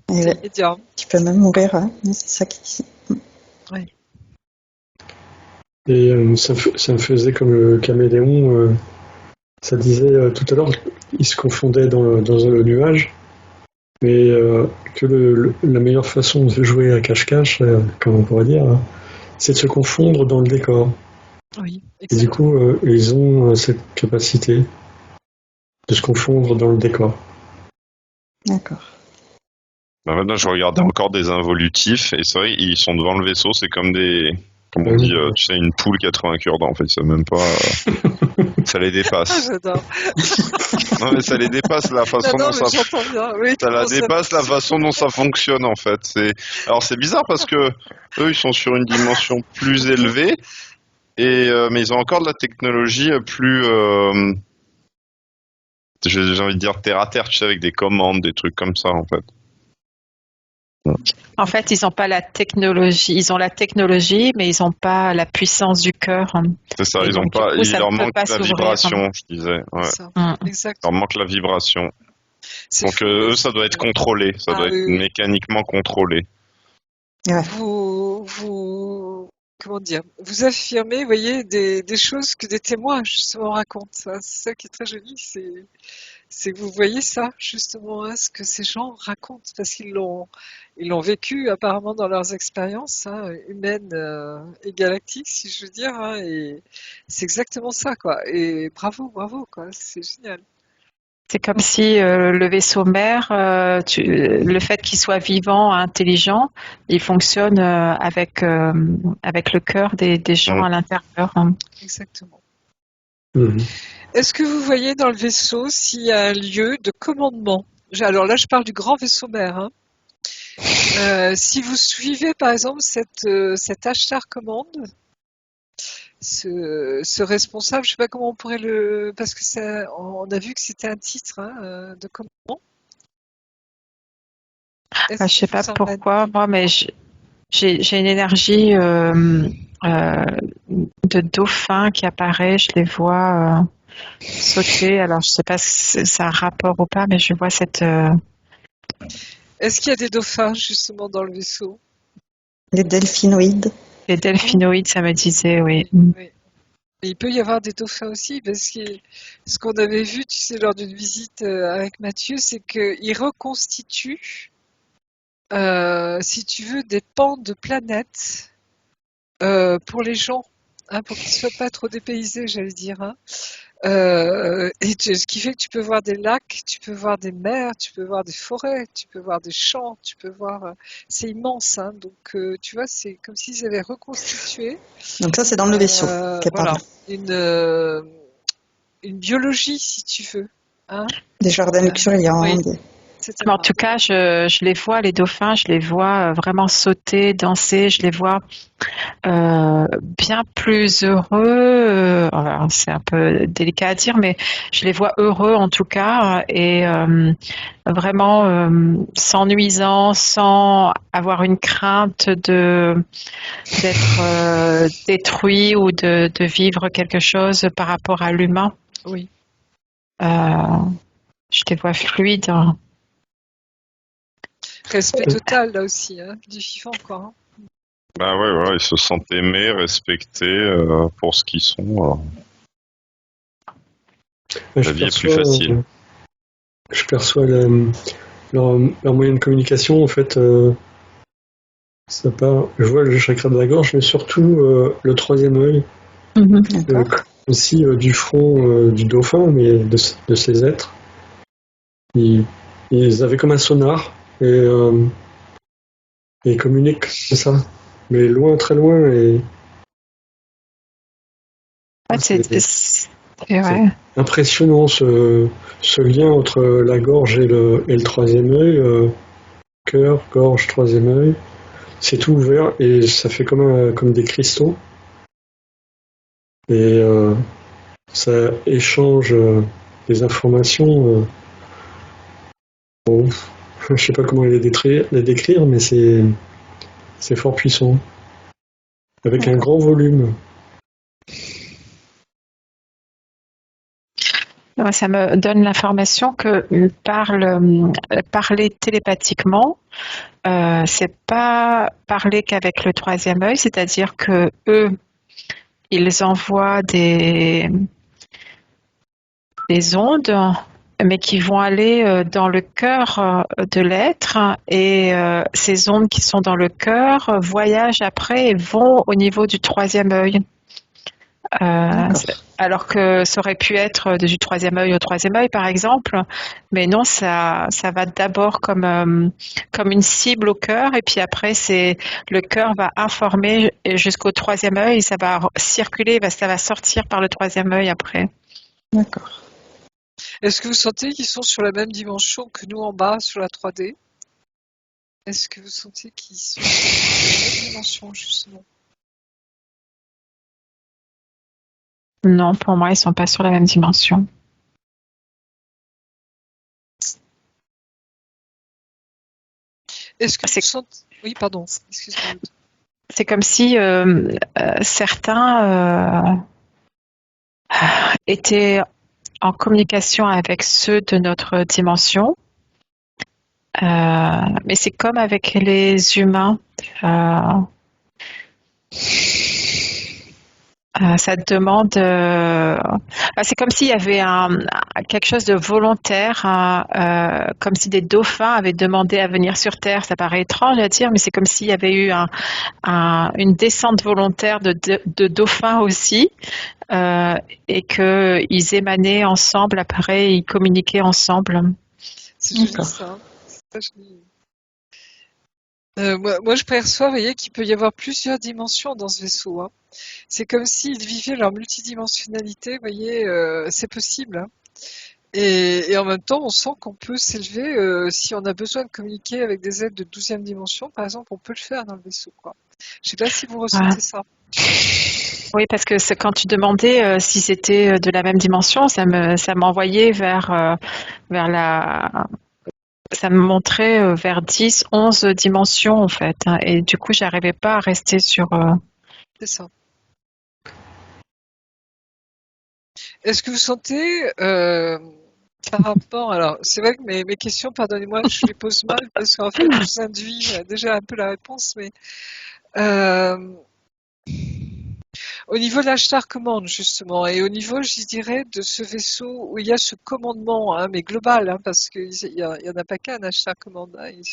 C'est immédiat. Tu peux même mourir, hein. C'est ça qui... Oui. Et ça me faisait comme le caméléon, ça disait tout à l'heure, il se confondait dans le nuage. Mais que la meilleure façon de jouer à cache-cache, comme on pourrait dire, c'est de se confondre dans le décor. Oui, exactement. Et du coup, ils ont cette capacité de se confondre dans le décor. D'accord. Maintenant, je regarde encore des involutifs, et c'est vrai, ils sont devant le vaisseau, c'est comme comme on dit, tu sais, une poule qui a trouvé un cure-dent, en fait, ça même pas... ça les dépasse. J'adore. Non, mais ça les dépasse la façon dont ça... Oui, ça la dépasse la façon dont ça fonctionne, en fait. Alors, c'est bizarre parce que eux, ils sont sur une dimension plus élevée, mais ils ont encore de la technologie plus, j'ai envie de dire terre à terre, tu sais, avec des commandes, des trucs comme ça, en fait. En fait, ils n'ont pas la technologie. Ils ont la technologie, mais ils n'ont pas la puissance du cœur. C'est ça, Et ils ont donc, du pas, coup, il ça ne leur peut manque pas la s'ouvrir. vibration, je disais. Ouais. C'est ça. Mm. Il Exactement. leur manque la vibration. C'est Donc fou, eux, parce ça doit que- être contrôlé, ça Ah, doit être oui, oui. mécaniquement contrôlé. Ouais. Comment dire, vous affirmez, vous voyez, des choses que des témoins, justement, racontent. Ça, c'est ça qui est très joli, c'est que vous voyez ça, justement, hein, ce que ces gens racontent, parce ils l'ont vécu, apparemment, dans leurs expériences, hein, humaines et galactiques, si je veux dire, hein, et c'est exactement ça, quoi. Et bravo, bravo, quoi, c'est génial. C'est comme si le vaisseau mère, le fait qu'il soit vivant, intelligent, il fonctionne avec le cœur des gens à l'intérieur. Exactement. Mhm. Est-ce que vous voyez dans le vaisseau s'il y a un lieu de commandement? Alors là, je parle du grand vaisseau mère, hein. Si vous suivez par exemple cet Ashtar commande, ce responsable, je sais pas comment on pourrait parce que on a vu que c'était un titre, hein, de commandement. Je Est-ce sais qu'il pas vous emmène? pourquoi, moi, mais j'ai une énergie de dauphin qui apparaît. Je les vois sauter. Alors, je sais pas si ça a un rapport ou pas, mais je vois Est-ce qu'il y a des dauphins justement dans le vaisseau? Les delphinoïdes. les delphinoïdes, ça me disait, oui. Oui. Et il peut y avoir des dauphins aussi, parce que ce qu'on avait vu, tu sais, lors d'une visite avec Mathieu, c'est qu'ils reconstituent, si tu veux, des pans de planètes pour les gens, hein, pour qu'ils ne soient pas trop dépaysés, j'allais dire, hein. Ce qui fait que tu peux voir des lacs, tu peux voir des mers, tu peux voir des forêts, tu peux voir des champs, tu peux voir. C'est immense, hein, donc tu vois, c'est comme s'ils avaient reconstitué. Donc ça, c'est dans le vaisseau qu'elle Voilà, parle. une biologie, si tu veux, hein, Des jardins luxuriants. oui, des- etc. Mais en tout cas, je les vois, les dauphins, je les vois vraiment sauter, danser, je les vois bien plus heureux. Alors, c'est un peu délicat à dire, mais je les vois heureux en tout cas et vraiment s'ennuisant, sans avoir une crainte d'être détruit ou de vivre quelque chose par rapport à l'humain. Oui. Je les vois fluides. Respect total, là aussi, hein, du vivant, quoi, hein. Bah ouais, voilà, ils se sentent aimés, respectés pour ce qu'ils sont. Alors, la vie est plus facile. Je perçois leur moyen de communication, en fait, ça part. Je vois le chakra de la gorge, mais surtout le troisième œil, D'accord. aussi du front du dauphin, mais de ces êtres. Ils avaient comme un sonar et ils communiquent, c'est ça. Mais loin, très loin. Et Ouais, c'est ouais. impressionnant ce lien entre la gorge et le troisième œil. Cœur, gorge, troisième œil. C'est tout ouvert et ça fait comme des cristaux. Et ça échange des informations. Bon, je sais pas comment les décrire, mais c'est fort puissant. Avec un grand volume. Ça me donne l'information que parler télépathiquement, c'est pas parler qu'avec le troisième œil, c'est-à-dire que eux, ils envoient des ondes, mais qui vont aller dans le cœur de l'être, et ces ondes qui sont dans le cœur voyagent après et vont au niveau du troisième œil. Alors que ça aurait pu être du troisième œil au troisième œil, par exemple, mais non, ça va d'abord comme une cible au cœur, et puis après, le cœur va informer jusqu'au troisième œil, et ça va circuler, ça va sortir par le troisième œil après. D'accord. Est-ce que vous sentez qu'ils sont sur la même dimension que nous en bas, sur la 3D? Est-ce que vous sentez qu'ils sont sur la même dimension, justement? Non, pour moi, ils sont pas sur la même dimension. Est-ce que tu sens... Oui, pardon, excuse-moi. C'est comme si certains étaient en communication avec ceux de notre dimension, mais c'est comme avec les humains. Ça demande. C'est comme s'il y avait quelque chose de volontaire, comme si des dauphins avaient demandé à venir sur Terre. Ça paraît étrange à dire, mais c'est comme s'il y avait eu une descente volontaire de dauphins aussi, et qu'ils émanaient ensemble. Après, ils communiquaient ensemble. C'est joli ça. Moi, je perçois, vous voyez, qu'il peut y avoir plusieurs dimensions dans ce vaisseau. Hein. C'est comme s'ils vivaient leur multidimensionnalité, vous voyez, c'est possible. Hein. Et en même temps, on sent qu'on peut s'élever, si on a besoin de communiquer avec des êtres de 12e dimension, par exemple, on peut le faire dans le vaisseau. Quoi. Je ne sais pas si vous ressentez ça. Oui, parce que quand tu demandais si c'était de la même dimension, ça m'envoyait vers la... Ça me montrait vers 10, 11 dimensions, en fait. Hein, et du coup, j'arrivais pas à rester sur... C'est ça. Est-ce que vous sentez, par rapport... Alors, c'est vrai que mes questions, pardonnez-moi, je les pose mal, parce qu'en fait, je vous induis déjà un peu la réponse, mais... Au niveau de l'Ashtar Command, justement, et au niveau, je dirais, de ce vaisseau où il y a ce commandement, hein, mais global, hein, parce qu'il n'y en a pas qu'un Ashtar Command, hein, ils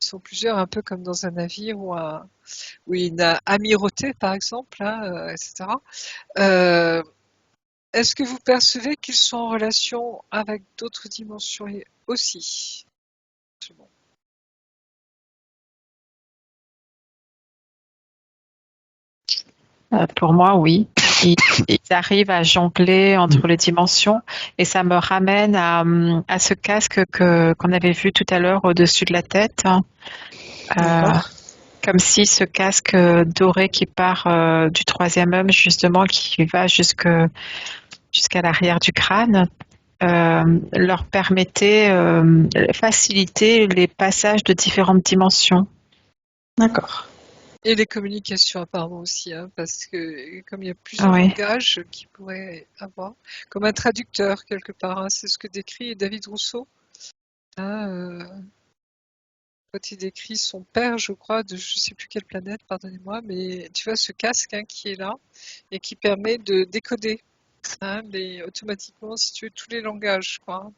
sont plusieurs, un peu comme dans un navire ou une amirauté, par exemple, hein, etc. Est-ce que vous percevez qu'ils sont en relation avec d'autres dimensions aussi? Pour moi, oui. Ils arrivent à jongler entre les dimensions et ça me ramène à ce casque qu'on avait vu tout à l'heure au-dessus de la tête. Comme si ce casque doré qui part du 3e œil, justement, qui va jusqu'à l'arrière du crâne, leur permettait faciliter les passages de différentes dimensions. D'accord. Et les communications apparemment aussi, hein, parce que comme il y a plusieurs langages qu'ils pourraient avoir, comme un traducteur quelque part, hein, c'est ce que décrit David Rousseau. Hein, quand il décrit son père, je crois, de je ne sais plus quelle planète, pardonnez-moi, mais tu vois ce casque hein, qui est là et qui permet de décoder hein, automatiquement, si tu veux, tous les langages, quoi, hein,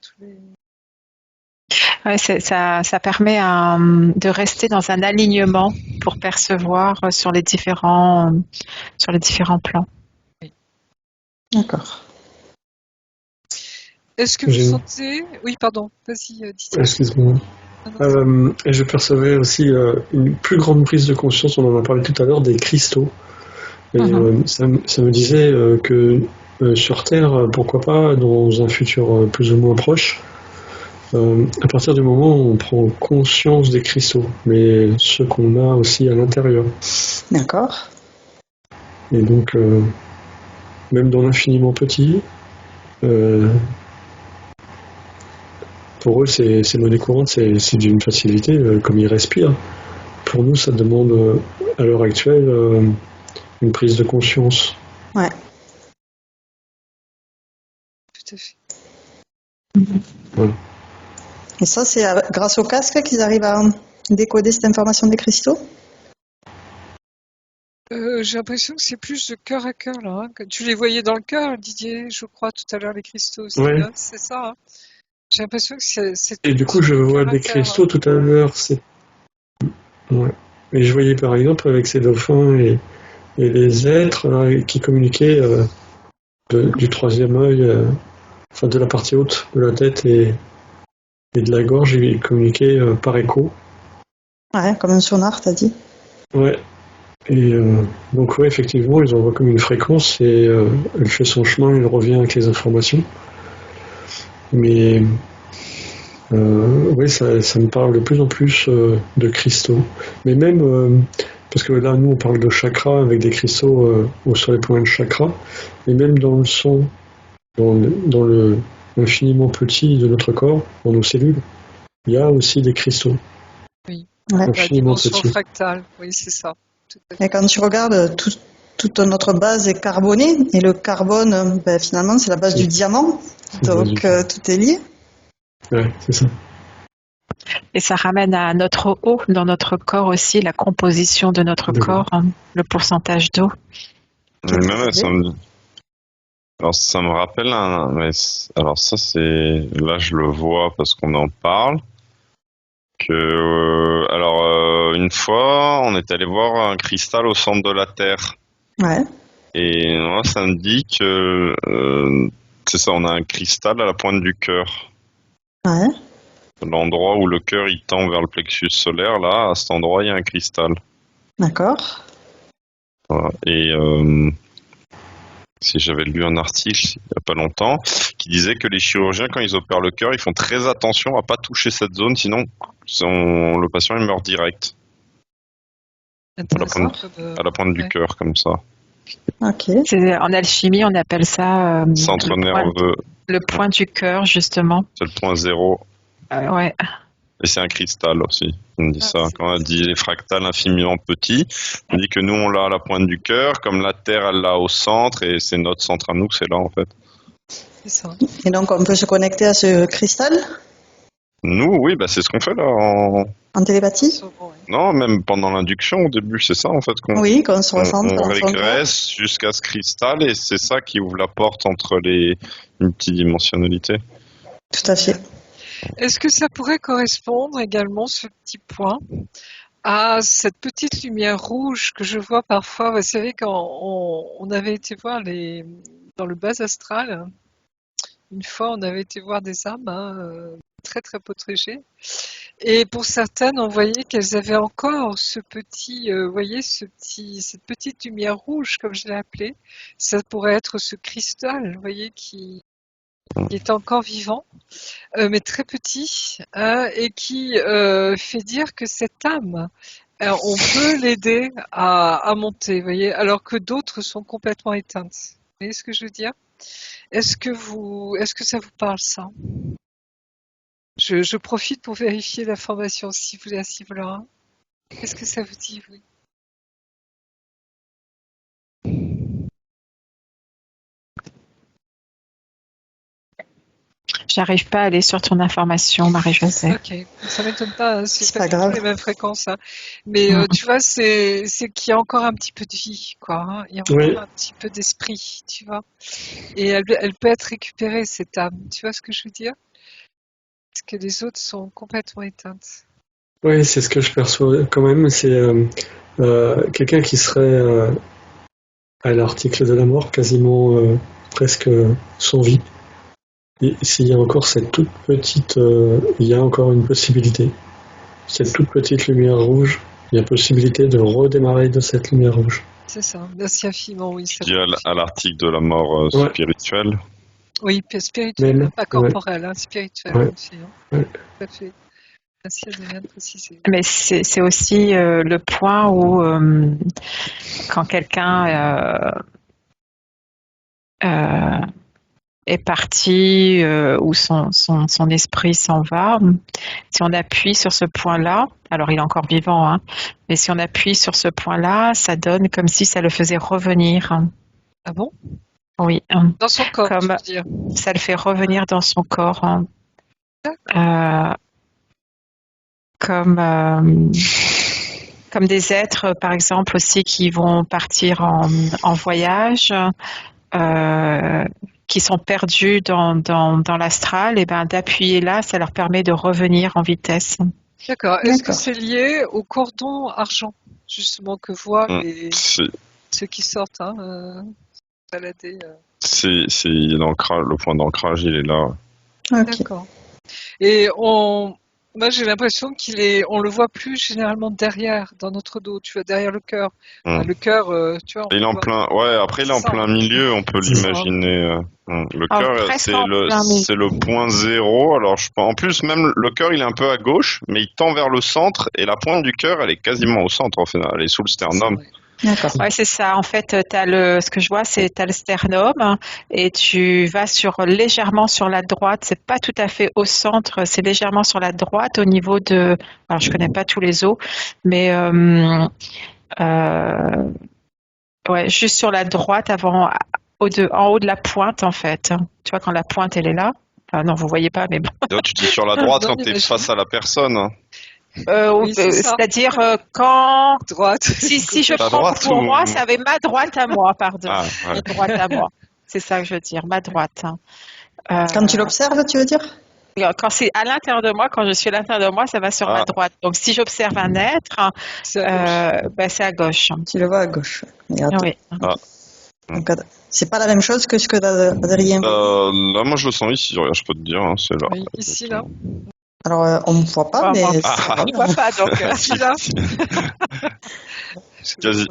Ouais, ça permet de rester dans un alignement pour percevoir sur les différents plans. Oui. D'accord. Est-ce que vous sentez... Oui, pardon, vas-y, dis-moi. Excuse-moi. Et je percevais aussi une plus grande prise de conscience, on en a parlé tout à l'heure, des cristaux. Et ça me disait que sur Terre, pourquoi pas, dans un futur plus ou moins proche, à partir du moment où on prend conscience des cristaux, mais ceux qu'on a aussi à l'intérieur. D'accord. Et donc, même dans l'infiniment petit, pour eux, c'est monnaie courante, c'est d'une facilité, comme ils respirent. Pour nous, ça demande, à l'heure actuelle, une prise de conscience. Ouais. Tout à fait. Voilà. Et ça, c'est grâce au casque qu'ils arrivent à décoder cette information des cristaux? J'ai l'impression que c'est plus de cœur à cœur, là. Hein. Tu les voyais dans le cœur, Didier, je crois, tout à l'heure, les cristaux aussi. Ouais. Hein, c'est ça. Hein. J'ai l'impression que c'est... Et du coup, je vois des cristaux tout à l'heure. Ouais. Et je voyais par exemple avec ces dauphins et les êtres là, qui communiquaient du 3e œil, enfin de la partie haute de la tête et de la gorge, ils communiquaient par écho. Ouais, comme un sonar, t'as dit. Ouais. Et donc ouais, effectivement, ils envoient comme une fréquence et elle fait son chemin, elle revient avec les informations. Mais oui, ça me parle de plus en plus de cristaux. Mais même parce que là, nous, on parle de chakra avec des cristaux ou sur les points de chakra, et même dans le son, dans le infiniment petit de notre corps, dans nos cellules, il y a aussi des cristaux. Oui, Ouais. la dimension fractale, oui, c'est ça. Et quand tu regardes, toute notre base est carbonée, et le carbone, finalement, c'est la base du diamant, donc tout est lié. Ouais, c'est ça. Et ça ramène à notre eau dans notre corps aussi, la composition de notre corps, le pourcentage d'eau. Même, alors ça me rappelle alors ça c'est, là je le vois parce qu'on en parle, que une fois on est allé voir un cristal au centre de la Terre. Ouais. Et moi ça me dit que c'est ça, on a un cristal à la pointe du cœur. Ouais. L'endroit où le cœur il tend vers le plexus solaire, là, à cet endroit, il y a un cristal. D'accord. Voilà. Et si j'avais lu un article il n'y a pas longtemps qui disait que les chirurgiens, quand ils opèrent le cœur, ils font très attention à pas toucher cette zone, sinon le patient il meurt direct. À la pointe du cœur, comme ça. Ok. En alchimie, on appelle ça centre nerveux. Le point du cœur, justement. C'est le point 0. Ouais. Et c'est un cristal aussi. On me dit ça. Quand on dit les fractales infiniment petits, on dit que nous on l'a à la pointe du cœur, comme la Terre elle l'a au centre, et c'est notre centre à nous, c'est là en fait. C'est ça. Et donc on peut se connecter à ce cristal? Nous, oui, c'est ce qu'on fait là en télépathie? Non, même pendant l'induction au début, c'est ça en fait Oui, qu'on se ressente. On régresse jusqu'à ce cristal, et c'est ça qui ouvre la porte entre les multidimensionnalités. Tout à fait. Est-ce que ça pourrait correspondre également, ce petit point, à cette petite lumière rouge que je vois parfois? Vous savez, quand on avait été voir dans le bas astral, une fois on avait été voir des âmes très très protégées, et pour certaines on voyait qu'elles avaient encore ce petit, cette petite lumière rouge, comme je l'ai appelé. Ça pourrait être ce cristal, vous voyez, qui est encore vivant, mais très petit, et qui fait dire que cette âme, on peut l'aider à monter, vous voyez, alors que d'autres sont complètement éteintes. Vous voyez ce que je veux dire? Est-ce que ça vous parle, ça? Je profite pour vérifier l'information, si vous voulez, à Sylvain. Qu'est-ce que ça vous dit, oui? J'arrive pas à aller sur ton information, Marie-Josée. Ok, ça m'étonne pas, c'est pas grave. Les mêmes fréquences. Mais tu vois, c'est qu'il y a encore un petit peu de vie, quoi. Il y a encore un petit peu d'esprit, tu vois. Et elle peut être récupérée, cette âme. Tu vois ce que je veux dire? Parce que les autres sont complètement éteintes. Oui, c'est ce que je perçois quand même. C'est quelqu'un qui serait à l'article de la mort, quasiment presque sans vie. Et s'il y a encore cette toute petite, il y a encore une possibilité. Cette toute petite lumière rouge, il y a possibilité de redémarrer de cette lumière rouge. C'est ça, merci infiniment, oui. Tu dis à l'article de la mort spirituelle? Oui, spirituelle, pas corporelle, spirituelle aussi. Ouais. Tout à fait. Merci Adrien de préciser. Mais c'est aussi le point où quand quelqu'un est parti ou son esprit s'en va, si on appuie sur ce point-là, alors il est encore vivant, mais si on appuie sur ce point-là, ça donne comme si ça le faisait revenir. Ah bon? Oui. Dans son corps, comme tu veux dire. ça le fait revenir dans son corps. Comme des êtres, par exemple, aussi qui vont partir en voyage, qui sont perdus dans l'astral, et d'appuyer là, ça leur permet de revenir en vitesse. D'accord. Est-ce que c'est lié au cordon argent, justement, que voient ceux qui sortent balader C'est le point d'ancrage, il est là. Okay. D'accord. Et Moi, j'ai l'impression on le voit plus généralement derrière, dans notre dos, tu vois, derrière le cœur. Le cœur, tu vois. Il est en plein, après il est en plein milieu, on peut l'imaginer. Le cœur, c'est le point zéro. Alors, en plus, même le cœur, il est un peu à gauche, mais il tend vers le centre, et la pointe du cœur, elle est quasiment au centre, en fait. Elle est sous le sternum. D'accord. Ouais, c'est ça. En fait, ce que je vois, c'est t'as le sternum et tu vas légèrement sur la droite. C'est pas tout à fait au centre, c'est légèrement sur la droite au niveau de. Alors, je connais pas tous les os, mais ouais, juste sur la droite en haut de la pointe, en fait. Tu vois, quand la pointe, elle est là. Enfin, non, vous voyez pas, mais bon. Donc, tu dis sur la droite quand tu es face à la personne. Oui, c'est-à-dire quand droite. Si je prends pour moi, ça avait ma droite à moi, pardon. Ma droite à moi. C'est ça que je veux dire, ma droite. Quand tu l'observes, tu veux dire? Quand c'est à l'intérieur de moi, quand je suis à l'intérieur de moi, ça va sur ma droite. Donc si j'observe un être, c'est à gauche. Tu le vois à gauche. Oui. Donc, c'est pas la même chose que ce que Adrien. Là, moi, je le sens ici. Regarde, je peux te dire, c'est là. Oui, ici, là. Alors, on ne me voit pas, mais... On ne voit pas, donc celui-là. Quasi.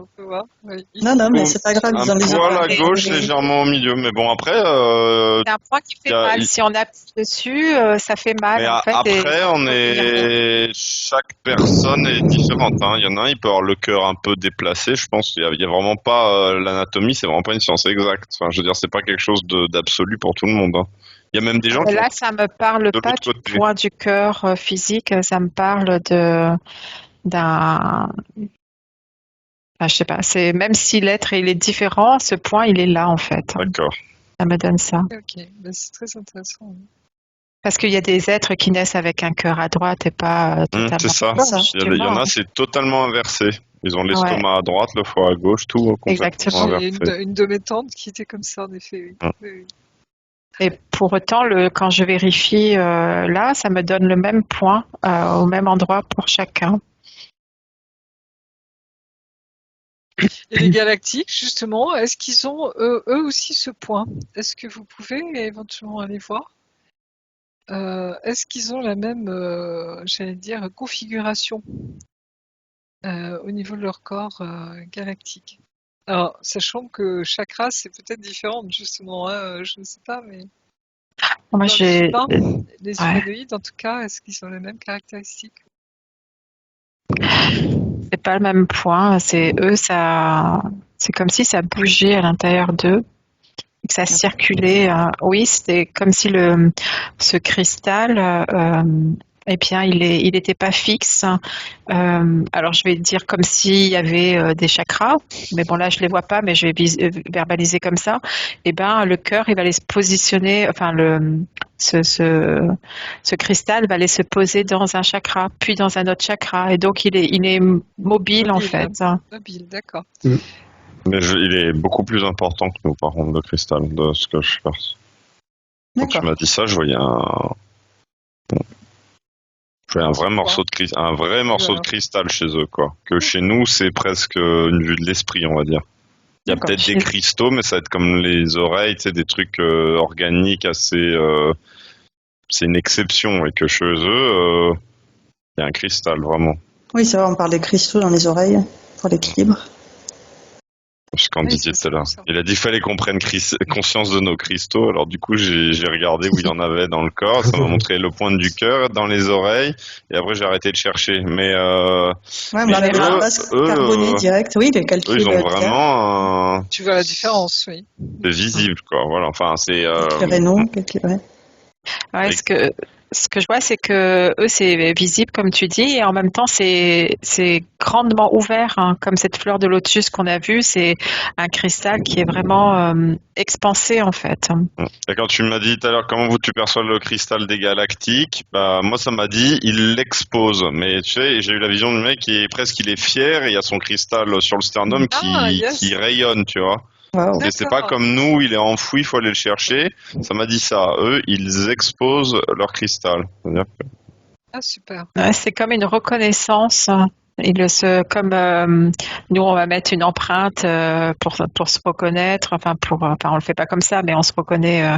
Non, mais c'est pas grave. Un poil à gauche, légèrement au milieu. Mais bon, après... c'est un point qui fait mal. Si on appuie dessus, ça fait mal. Mais en fait, après, chaque personne est différente. Il y en a un, il peut avoir le cœur un peu déplacé. Je pense qu'il y a vraiment pas... l'anatomie, c'est vraiment pas une science exacte. Enfin, je veux dire, c'est pas quelque chose d'absolu pour tout le monde. Il y a même des gens qui... Là, ça me parle pas du point du cœur physique, ça me parle d'un... Enfin, je sais pas, même si l'être il est différent, ce point il est là en fait. D'accord. Ça me donne ça. Ok, c'est très intéressant. Parce qu'il y a des êtres qui naissent avec un cœur à droite et pas totalement. C'est ça. Il y en a, c'est totalement inversé. Ils ont l'estomac à droite, le foie à gauche, tout complètement inversé. Il y a une de mes tantes qui était comme ça, en effet. Oui. Et pour autant, quand je vérifie là, ça me donne le même point au même endroit pour chacun. Et les galactiques, justement, est-ce qu'ils ont eux aussi ce point? Est-ce que vous pouvez éventuellement aller voir? Est-ce qu'ils ont la même, j'allais dire, configuration au niveau de leur corps galactique? Alors, sachant que chaque race est peut-être différente, justement, je ne sais pas, mais Moi, les humanoïdes, en tout cas, est-ce qu'ils ont les mêmes caractéristiques? C'est pas le même point. C'est comme si ça bougeait à l'intérieur d'eux, que ça circulait. Oui, c'était comme si ce cristal, eh bien, il n'était pas fixe. Alors, je vais dire comme s'il y avait des chakras, mais bon, là, je les vois pas, mais je vais verbaliser comme ça. Eh ben, le cœur, il va aller se positionner, enfin, ce cristal va aller se poser dans un chakra, puis dans un autre chakra, et donc il est mobile en fait. Mobile, d'accord. Mais il est beaucoup plus important que nous, par contre, le cristal, de ce que je pense. Quand tu m'as dit ça, je voyais un vrai morceau de cristal chez eux, quoi. Que chez nous, c'est presque une vue de l'esprit, on va dire. Il y a peut-être des cristaux, mais ça va être comme les oreilles, tu sais, des trucs organiques assez... c'est une exception, et que chez eux, il y a un cristal, vraiment. Oui, c'est vrai, on parle des cristaux dans les oreilles, pour l'équilibre. Ce qu'on disait tout à l'heure. Il a dit qu'il fallait qu'on prenne conscience de nos cristaux. Alors du coup, j'ai regardé où il y en avait dans le corps. Ça m'a montré le point du cœur, dans les oreilles. Et après, j'ai arrêté de chercher. Mais dans les base carbonée direct, oui, les calculs. Eux, ils ont vraiment. Tu vois la différence, oui. C'est visible, quoi. Voilà. Enfin, c'est. Ouais, ce que je vois, c'est que eux, c'est visible, comme tu dis, et en même temps, c'est grandement ouvert, hein, comme cette fleur de lotus qu'on a vue. C'est un cristal qui est vraiment expansé, en fait. D'accord, tu m'as dit tout à l'heure comment tu perçois le cristal des galactiques. Bah, moi, ça m'a dit, il l'expose. Mais tu sais, j'ai eu la vision du mec qui est il est fier, et il y a son cristal sur le sternum qui rayonne, tu vois. Wow. Et c'est pas comme nous, il est enfoui, il faut aller le chercher. Ça m'a dit ça. Eux, ils exposent leur cristal. Ah, super. Ouais, c'est comme une reconnaissance Comme nous, on va mettre une empreinte pour se reconnaître. Enfin, on le fait pas comme ça, mais on se reconnaît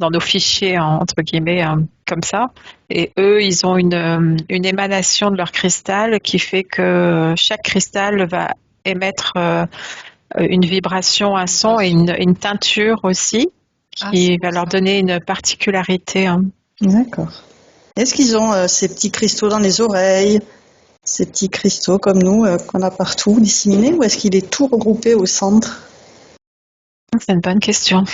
dans nos fichiers entre guillemets comme ça. Et eux, ils ont une émanation de leur cristal qui fait que chaque cristal va émettre une vibration, un son et une teinture aussi qui va leur donner une particularité. D'accord. Est-ce qu'ils ont ces petits cristaux dans les oreilles? Ces petits cristaux comme nous qu'on a partout disséminés, ou est-ce qu'il est tout regroupé au centre? C'est une bonne question.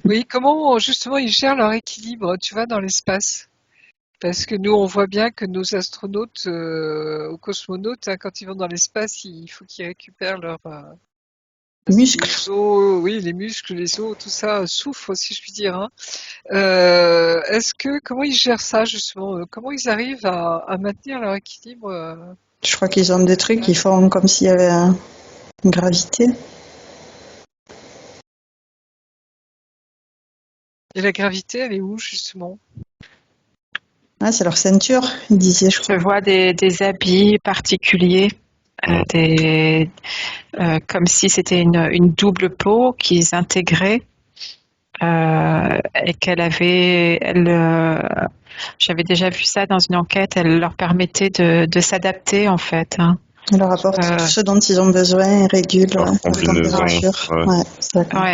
Oui, comment justement ils gèrent leur équilibre, tu vois, dans l'espace? Parce que nous, on voit bien que nos astronautes ou cosmonautes, hein, quand ils vont dans l'espace, il faut qu'ils récupèrent leurs muscles. Les os, oui, les muscles, les os, tout ça souffre, si je puis dire. Hein. Comment ils gèrent ça justement? Comment ils arrivent à maintenir leur équilibre? Je crois qu'ils ont des trucs qui font comme s'il y avait une gravité. Et la gravité, elle est où justement? Ah, c'est leur ceinture, ils disaient, je crois. Je vois des habits particuliers, comme si c'était une double peau qu'ils intégraient et j'avais déjà vu ça dans une enquête, elle leur permettait de s'adapter en fait. Hein. Elle leur apporte ce dont ils ont besoin et régule leur température. Ouais,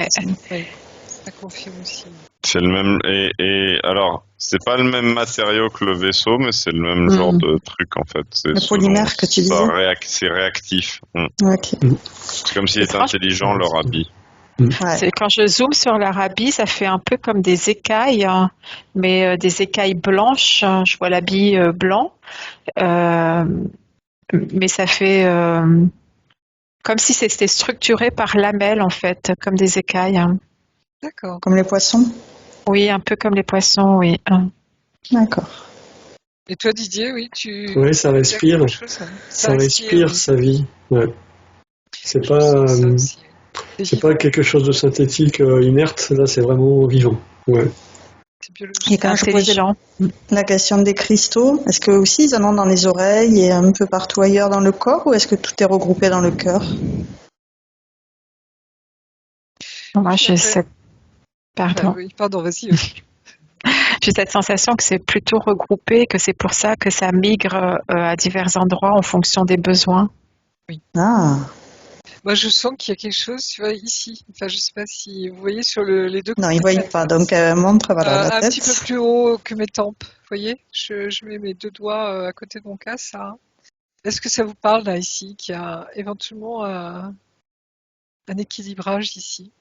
ça confirme aussi. C'est le même et alors c'est pas le même matériau que le vaisseau, mais c'est le même genre de truc en fait. C'est le polymère que tu disais. C'est réactif. Okay. C'est comme s'il était intelligent leur habit. Ouais. Quand je zoome sur leur habit, ça fait un peu comme des écailles, hein, mais des écailles blanches. Je vois l'habit blanc, mais ça fait comme si c'était structuré par lamelles en fait, comme des écailles. Hein. D'accord. Comme les poissons? Oui, un peu comme les poissons, oui. D'accord. Et toi, Didier, oui, Oui, ça respire. Ça respire sa vie. Ouais. C'est pas. C'est pas quelque chose de synthétique inerte. Là, c'est vraiment vivant. Ouais. Et quand je posais la question des cristaux, est-ce que aussi ils en ont dans les oreilles et un peu partout ailleurs dans le corps, ou est-ce que tout est regroupé dans le cœur? Moi, j'ai cette... Pardon. Oui, pardon, vas-y. J'ai cette sensation que c'est plutôt regroupé, que c'est pour ça que ça migre à divers endroits en fonction des besoins. Oui. Ah. Moi, je sens qu'il y a quelque chose, tu vois, ici. Enfin, je sais pas si vous voyez sur les deux côtés. Non, ils ne voient pas, donc montre voilà, la tête. Un petit peu plus haut que mes tempes, vous voyez? Je mets mes deux doigts à côté de mon cas, ça. Est-ce que ça vous parle, là, ici, qu'il y a éventuellement un équilibrage ici?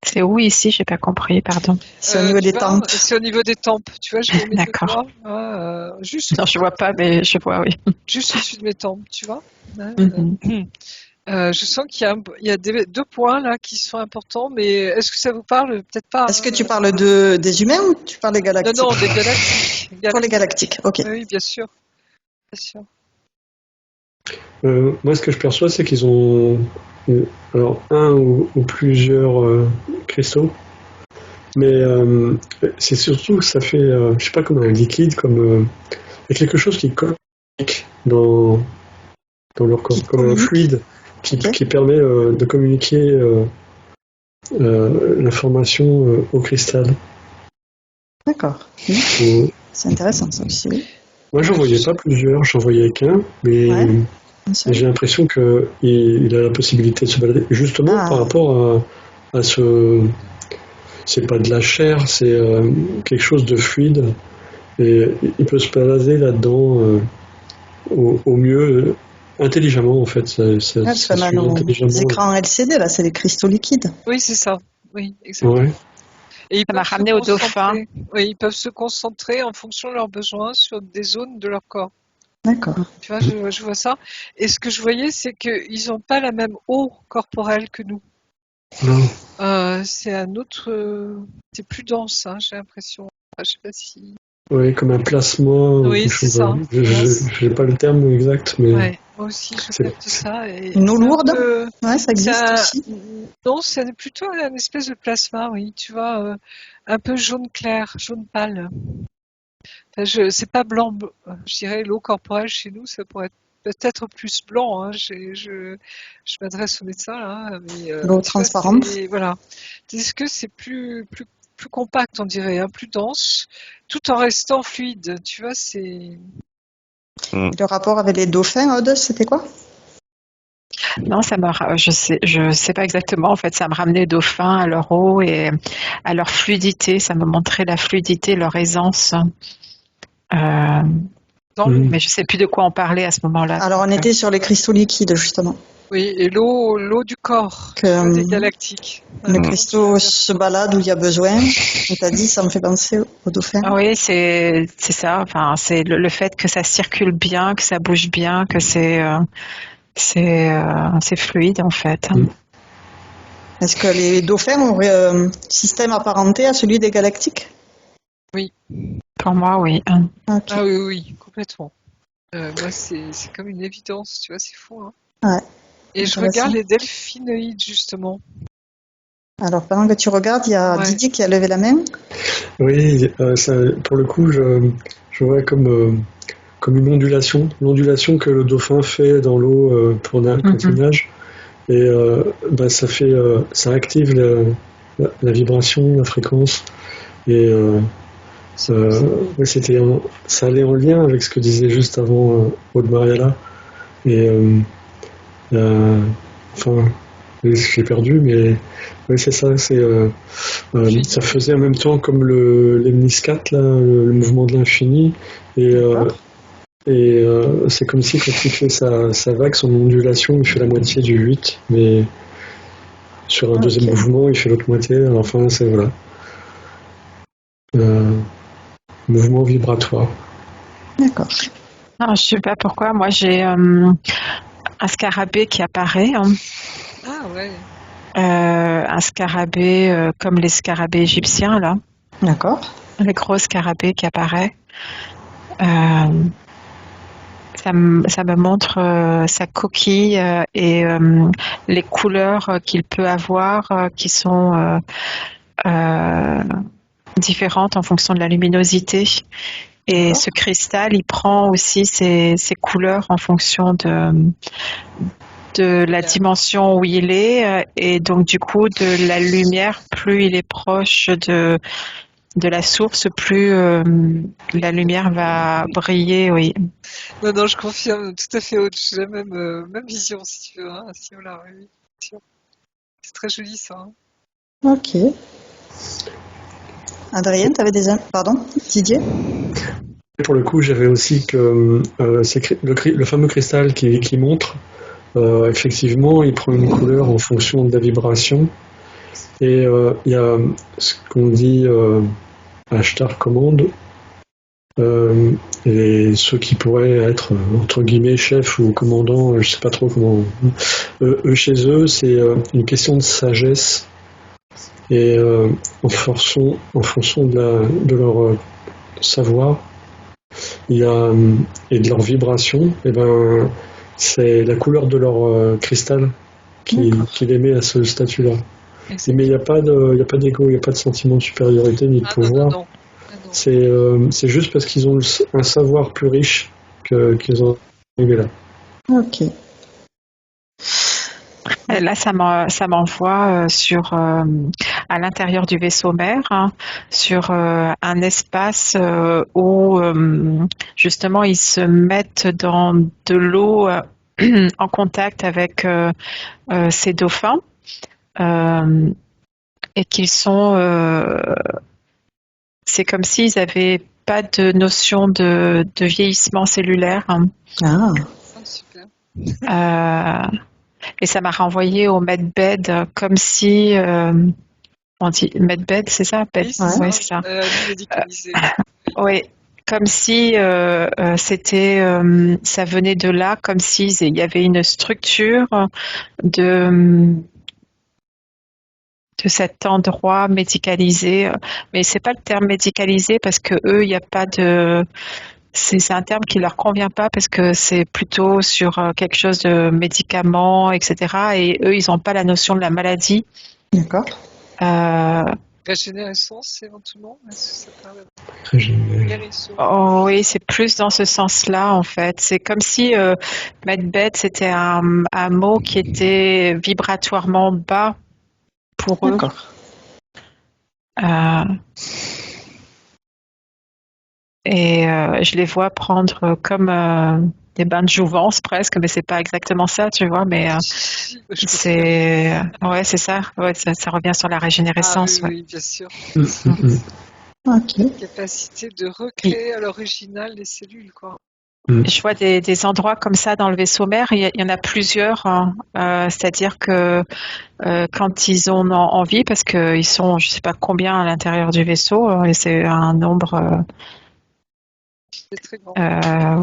C'est où ici? J'ai pas compris, pardon. C'est au niveau des tempes. C'est au niveau des tempes. Tu vois, je mets mes deux doigts. Juste. Non, je vois pas, mais je vois, oui. Juste au-dessus de mes tempes, tu vois. Je sens qu'il y a deux points là qui sont importants, mais est-ce que ça vous parle? Peut-être pas. Est-ce que tu parles des humains ou tu parles des galactiques? Non, des galactiques. Pour les galactiques, ok. Oui, bien sûr. Bien sûr. Moi, ce que je perçois, c'est qu'ils ont alors un ou plusieurs cristaux, mais c'est surtout que ça fait, je sais pas, comme un liquide, comme il y a quelque chose qui communique dans leur corps, comme un fluide qui permet de communiquer l'information au cristal. D'accord. C'est intéressant ça aussi. Oui. Moi, j'en voyais pas plusieurs, j'en voyais qu'un, mais j'ai l'impression qu'il a la possibilité de se balader. Justement, par rapport à ce... C'est pas de la chair, c'est quelque chose de fluide. Et il peut se balader là-dedans au mieux, intelligemment en fait. Ça les écrans LCD, là, c'est des cristaux liquides. Oui, c'est ça. Oui, exactement. Ouais. Et ça m'a ramené au dauphin. Oui, ils peuvent se concentrer en fonction de leurs besoins sur des zones de leur corps. D'accord. Tu vois, je vois ça. Et ce que je voyais, c'est qu'ils n'ont pas la même eau corporelle que nous. Non. C'est un autre... c'est plus dense, hein, j'ai l'impression. Enfin, je sais pas si... Oui, comme un plasma. Oui, c'est ça. Je n'ai pas le terme exact, mais... Ouais, moi aussi, je capte ça. Une eau lourde? Ouais, ça existe aussi. Non, c'est plutôt une espèce de plasma, oui. Tu vois, un peu jaune clair, jaune pâle. Enfin, c'est pas blanc. Je dirais l'eau corporelle chez nous, ça pourrait être peut-être plus blanc, hein. Je m'adresse au médecin là, mais L'eau transparente. voilà. Est-ce que c'est plus compact, on dirait, hein, plus dense, tout en restant fluide. Tu vois, c'est. Le rapport avec les dauphins, Aude, c'était quoi? Non, je sais pas exactement. En fait, ça me ramenait aux dauphins, à leur eau et à leur fluidité. Ça me montrait la fluidité, leur aisance. Mais je sais plus de quoi on parlait à ce moment-là. Alors, on était sur les cristaux liquides, justement. Oui, et l'eau du corps, l'eau des galactiques. Le cristaux se balade où il y a besoin. Et t'as dit, ça me fait penser aux dauphins. Ah oui, c'est ça. Enfin, c'est le fait que ça circule bien, que ça bouge bien, que c'est fluide en fait. Est-ce que les dauphins auraient un système apparenté à celui des galactiques? Oui. Pour moi, oui. Okay. Ah oui, complètement. Moi, c'est comme une évidence, tu vois, c'est fou. Hein. Ouais. Et je regarde les delphinoïdes, justement. Alors, pendant que tu regardes, il y a Didier qui a levé la main. Oui, pour le coup, je vois comme une ondulation, l'ondulation que le dauphin fait dans l'eau quand il nage. Et ça active la vibration, la fréquence. Et ça allait en lien avec ce que disait juste avant Aude Mariala. Et j'ai perdu, mais oui, c'est ça. Ça faisait en même temps comme l'Emniscat, là, le mouvement de l'infini. Et c'est comme si quand il fait sa vague, son ondulation, il fait la moitié du 8, mais sur un deuxième mouvement, il fait l'autre moitié. Enfin, c'est voilà. Mouvement vibratoire. D'accord. Non, je sais pas pourquoi. Moi, j'ai un scarabée qui apparaît. Ah ouais. Un scarabée comme les scarabées égyptiens, là. D'accord. Le gros scarabée qui apparaît. Ça me montre sa coquille et les couleurs qu'il peut avoir qui sont différentes en fonction de la luminosité. Et ce cristal, il prend aussi ses couleurs en fonction de la dimension où il est. Et donc, du coup, de la lumière, plus il est proche de la source, plus la lumière va briller, oui. Non, je confirme, tout à fait autre. J'ai la même vision, si tu veux. Hein, oui. C'est très joli, ça. Hein. Ok. Adrienne, tu avais Pardon, Didier? Pour le coup, j'avais aussi que le fameux cristal qui montre, effectivement, il prend une couleur en fonction de la vibration. Et il y a ce qu'on dit Ashtar commande, et ceux qui pourraient être entre guillemets chefs ou commandants, je sais pas trop comment. Eux chez eux, c'est une question de sagesse et en fonction de leur savoir, et de leur vibration, et ben c'est la couleur de leur cristal qui les met à ce statut-là. Mais il n'y a pas d'ego, il n'y a pas de sentiment de supériorité ni de pouvoir. Non. C'est juste parce qu'ils ont un savoir plus riche qu'ils ont arrivé là. Ok. Là, ça m'envoie à l'intérieur du vaisseau mère, hein, sur un espace où justement ils se mettent dans de l'eau en contact avec ces dauphins et qu'ils sont. C'est comme s'ils n'avaient pas de notion de vieillissement cellulaire. Hein. Ah. Super. Et ça m'a renvoyé au medbed, comme si on dit medbed, c'est ça? Oui, c'est ça. Oui, comme si c'était, ça venait de là, comme s'il y avait une structure de cet endroit médicalisé. Mais c'est pas le terme médicalisé parce que eux, il n'y a pas de. C'est un terme qui leur convient pas parce que c'est plutôt sur quelque chose de médicaments, etc. Et eux, ils n'ont pas la notion de la maladie. D'accord. Régénérescence, éventuellement? Est-ce que ça parle de Régénérer. guérison? Oh oui, c'est plus dans ce sens-là en fait. C'est comme si Medbed c'était un mot qui était vibratoirement bas pour eux. D'accord. Et je les vois prendre comme des bains de jouvence presque, mais c'est pas exactement ça, tu vois. Mais c'est ouais, c'est ça. Ouais, ça revient sur la régénérescence. Oui, bien sûr. Ok. Capacité de recréer à l'original les cellules, quoi. Je vois des endroits comme ça dans le vaisseau mère. Il y en a plusieurs. Hein. C'est-à-dire que quand ils en ont envie, parce qu'ils sont, je sais pas combien à l'intérieur du vaisseau, et c'est un nombre. C'est très grand.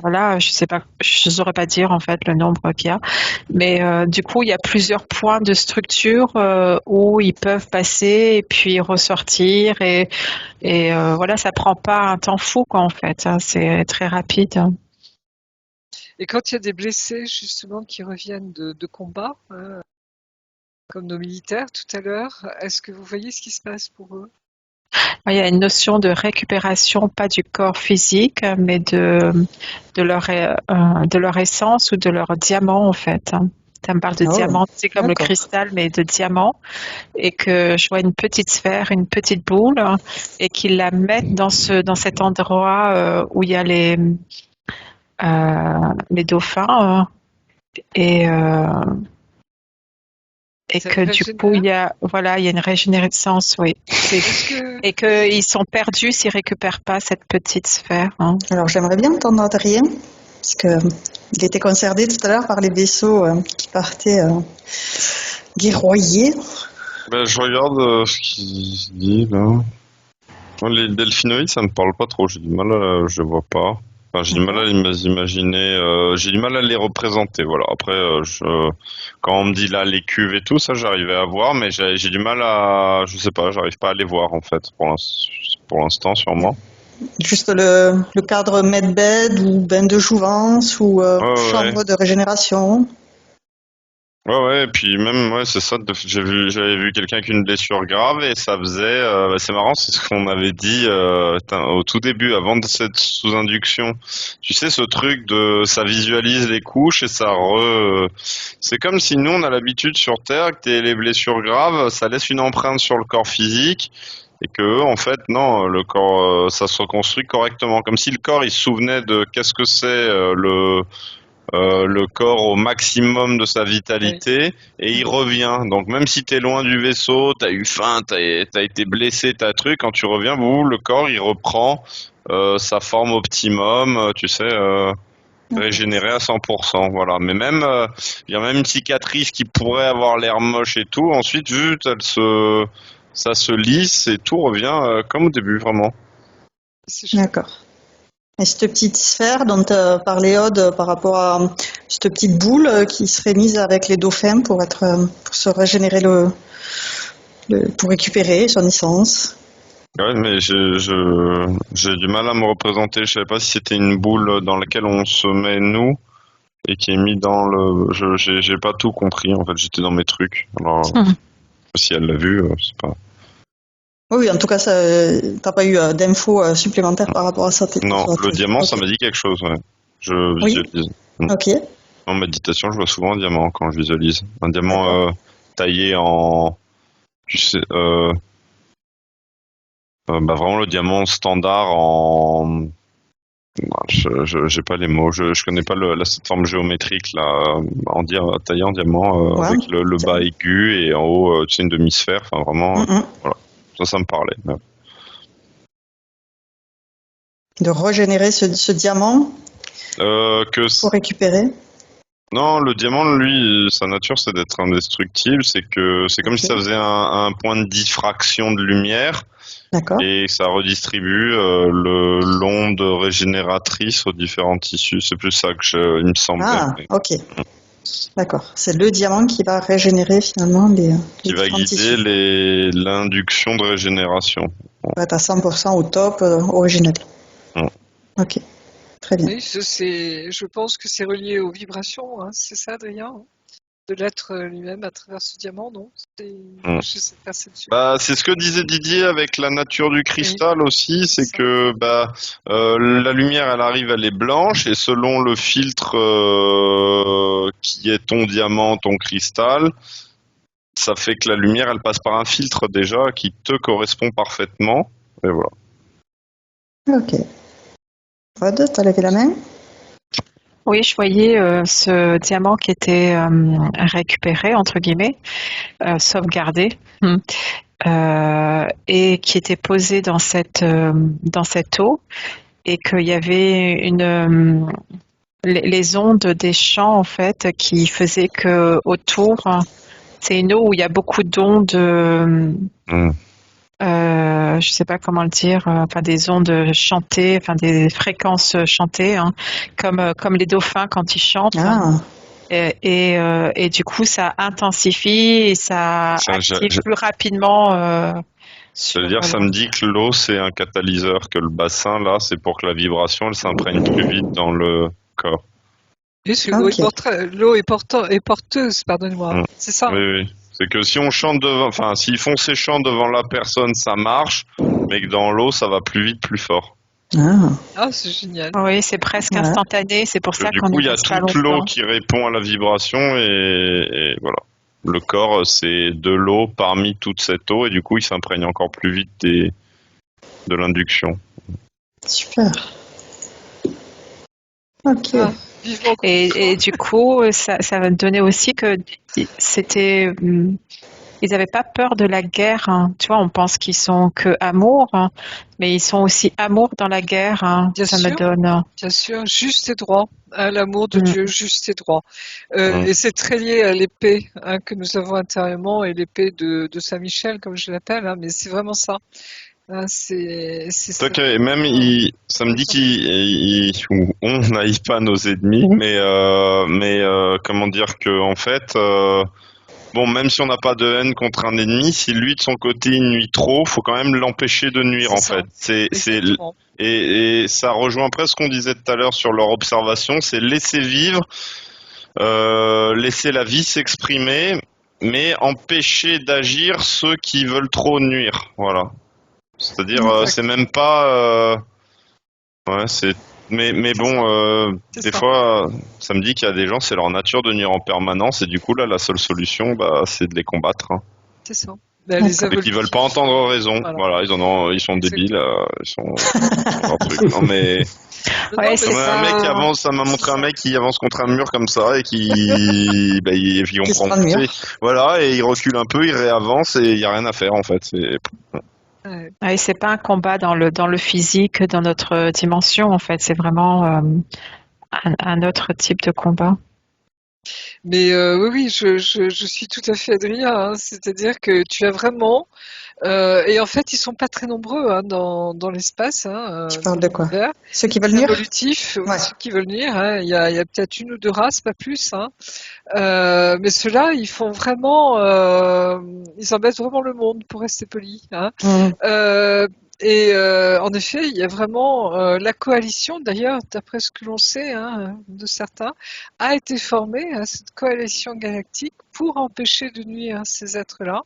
Voilà, je sais pas, je saurais pas dire en fait le nombre qu'il y a, mais du coup il y a plusieurs points de structure où ils peuvent passer et puis ressortir et voilà, ça prend pas un temps fou quoi en fait, hein, c'est très rapide. Et quand il y a des blessés justement qui reviennent de combat, comme nos militaires tout à l'heure, est-ce que vous voyez ce qui se passe pour eux? Il y a une notion de récupération, pas du corps physique, mais de leur essence ou de leur diamant en fait. Ça me parle de diamant, c'est comme le cristal, mais de diamant, et que je vois une petite sphère, une petite boule, et qu'ils la mettent dans cet endroit où il y a les dauphins, et que du coup il y a une régénérescence, oui. Et qu'ils sont perdus s'ils récupèrent pas cette petite sphère. Hein. Alors j'aimerais bien entendre Adrien, parce que il était concerné tout à l'heure par les vaisseaux qui partaient guerroyer. Je regarde ce qu'il se dit là. Les delphinoïdes, ça me parle pas trop. J'ai du mal je les vois pas. Enfin, j'ai du mal à les imaginer. J'ai du mal à les représenter. Voilà. Après, quand on me dit là les cuves et tout, ça j'arrivais à voir, mais j'ai du mal à, je sais pas, j'arrive pas à les voir en fait pour l'instant sûrement. Juste le cadre medbed ou bain de jouvence ou chambre de régénération. Ouais, et puis même, ouais, c'est ça, j'avais vu quelqu'un avec une blessure grave et ça faisait, c'est marrant, c'est ce qu'on avait dit au tout début, avant de cette sous-induction. Tu sais, ce truc de, ça visualise les couches et c'est comme si nous, on a l'habitude sur Terre, que t'aies les blessures graves, ça laisse une empreinte sur le corps physique. Et que eux, en fait, non, le corps, ça se reconstruit correctement. Comme si le corps, il se souvenait de qu'est-ce que c'est le corps au maximum de sa vitalité, et il revient. Donc même si t'es loin du vaisseau, t'as eu faim, t'as été blessé, t'as truc, quand tu reviens, le corps il reprend sa forme optimum, tu sais, régénéré à 100%. Voilà. Mais même, il y a même une cicatrice qui pourrait avoir l'air moche et tout. Ensuite, vu ça se lisse et tout revient comme au début, vraiment. D'accord. Et cette petite sphère dont parlait Aude par rapport à cette petite boule qui serait mise avec les dauphins pour se régénérer pour récupérer son essence. Ouais, mais j'ai du mal à me représenter. Je savais pas si c'était une boule dans laquelle on se met nous et qui est mis dans le. J'ai pas tout compris en fait. J'étais dans mes trucs. Alors si elle l'a vu, c'est pas. Oui, en tout cas, t'as pas eu d'infos supplémentaires par rapport à ça. Non, le diamant, ça m'a dit quelque chose, ouais. Je visualise. Ok. En méditation, je vois souvent un diamant quand je visualise. Un diamant taillé en... Tu sais... vraiment le diamant standard en... J'ai pas les mots, je connais pas cette forme géométrique là, taillé en diamant avec le bas aigu et en haut tu sais, une demi-sphère, enfin vraiment, voilà. Ça me parlait. Ouais. De régénérer ce diamant pour récupérer. Non, le diamant, lui, sa nature, c'est d'être indestructible. C'est comme si ça faisait un point de diffraction de lumière. D'accord. Et ça redistribue l'onde régénératrice aux différents tissus. C'est plus ça que il me semble. Ah, ok. D'accord. C'est le diamant qui va régénérer finalement les qui va guider l'induction de régénération. On va être à 100% au top original. Ok. Très bien. Oui, je pense que c'est relié aux vibrations, hein. C'est ça, Adrien? l'être lui-même à travers ce diamant, non? J'ai cette perception. C'est ce que disait Didier avec la nature du cristal aussi, c'est que la lumière elle arrive, elle est blanche et selon le filtre qui est ton diamant, ton cristal, ça fait que la lumière elle passe par un filtre déjà qui te correspond parfaitement et voilà. Ok. Rod, t'as levé la main? Oui, je voyais ce diamant qui était récupéré, entre guillemets, sauvegardé, et qui était posé dans cette eau, et qu'il y avait les ondes des champs, en fait, qui faisaient que autour, c'est une eau où il y a beaucoup d'ondes, je sais pas comment le dire, enfin des ondes chantées, enfin des fréquences chantées, hein, comme les dauphins quand ils chantent. Ah. Et du coup, ça intensifie et ça active plus rapidement. Ça veut dire, ça me dit que l'eau c'est un catalyseur, que le bassin là, c'est pour que la vibration elle s'imprègne plus vite dans le corps. Juste que l'eau est porteuse, pardonnez-moi. C'est ça. Oui. C'est que si on chante s'ils font ces chants devant la personne, ça marche, mais que dans l'eau, ça va plus vite, plus fort. Ah, c'est génial. Oui, c'est presque instantané, c'est pour ça qu'on du coup, il y a toute l'eau qui répond à la vibration et voilà. Le corps, c'est de l'eau parmi toute cette eau et du coup, il s'imprègne encore plus vite de l'induction. Super. Ok. Et du coup, ça va me donner aussi que c'était... Ils n'avaient pas peur de la guerre. Hein. Tu vois, on pense qu'ils sont que amour, hein, mais ils sont aussi amour dans la guerre. Hein. Ça me donne. Bien sûr, juste et droit. Hein, l'amour de Dieu, juste et droit. Et c'est très lié à l'épée que nous avons intérieurement et l'épée de Saint-Michel, comme je l'appelle. Hein, mais c'est vraiment ça. C'est ça. Et même, ça me dit on n'aille pas nos ennemis, mais comment dire que en fait. Bon, même si on n'a pas de haine contre un ennemi, si lui de son côté il nuit trop, faut quand même l'empêcher de nuire en fait. Et ça rejoint presque ce qu'on disait tout à l'heure sur leur observation, c'est laisser vivre, laisser la vie s'exprimer, mais empêcher d'agir ceux qui veulent trop nuire. Voilà. C'est-à-dire, c'est même pas. Mais bon, des fois, ça me dit qu'il y a des gens, c'est leur nature de nuire en permanence, et du coup, là, la seule solution, c'est de les combattre. Hein. C'est ça. Ils veulent pas entendre raison. Voilà, ils sont débiles, ils sont leur truc. Non, mais. Un mec qui avance, ça m'a montré un mec qui avance contre un mur comme ça et qui comprend. Voilà, et il recule un peu, il réavance et il y a rien à faire en fait. Et c'est pas un combat dans le physique, dans notre dimension en fait, c'est vraiment un autre type de combat. Mais oui, je suis tout à fait Adrien, hein, c'est-à-dire que tu as vraiment et en fait ils sont pas très nombreux hein, dans l'espace. Hein, tu parles de quoi? Ceux qui veulent nuire? Ceux qui veulent nuire. Hein, il y a peut-être une ou deux races, pas plus. Hein. Mais ceux-là, ils font vraiment, ils embêtent vraiment le monde pour rester poli. Hein. Et en effet, il y a vraiment la coalition, d'ailleurs, d'après ce que l'on sait hein, de certains, a été formée, hein, cette coalition galactique, pour empêcher de nuire ces êtres-là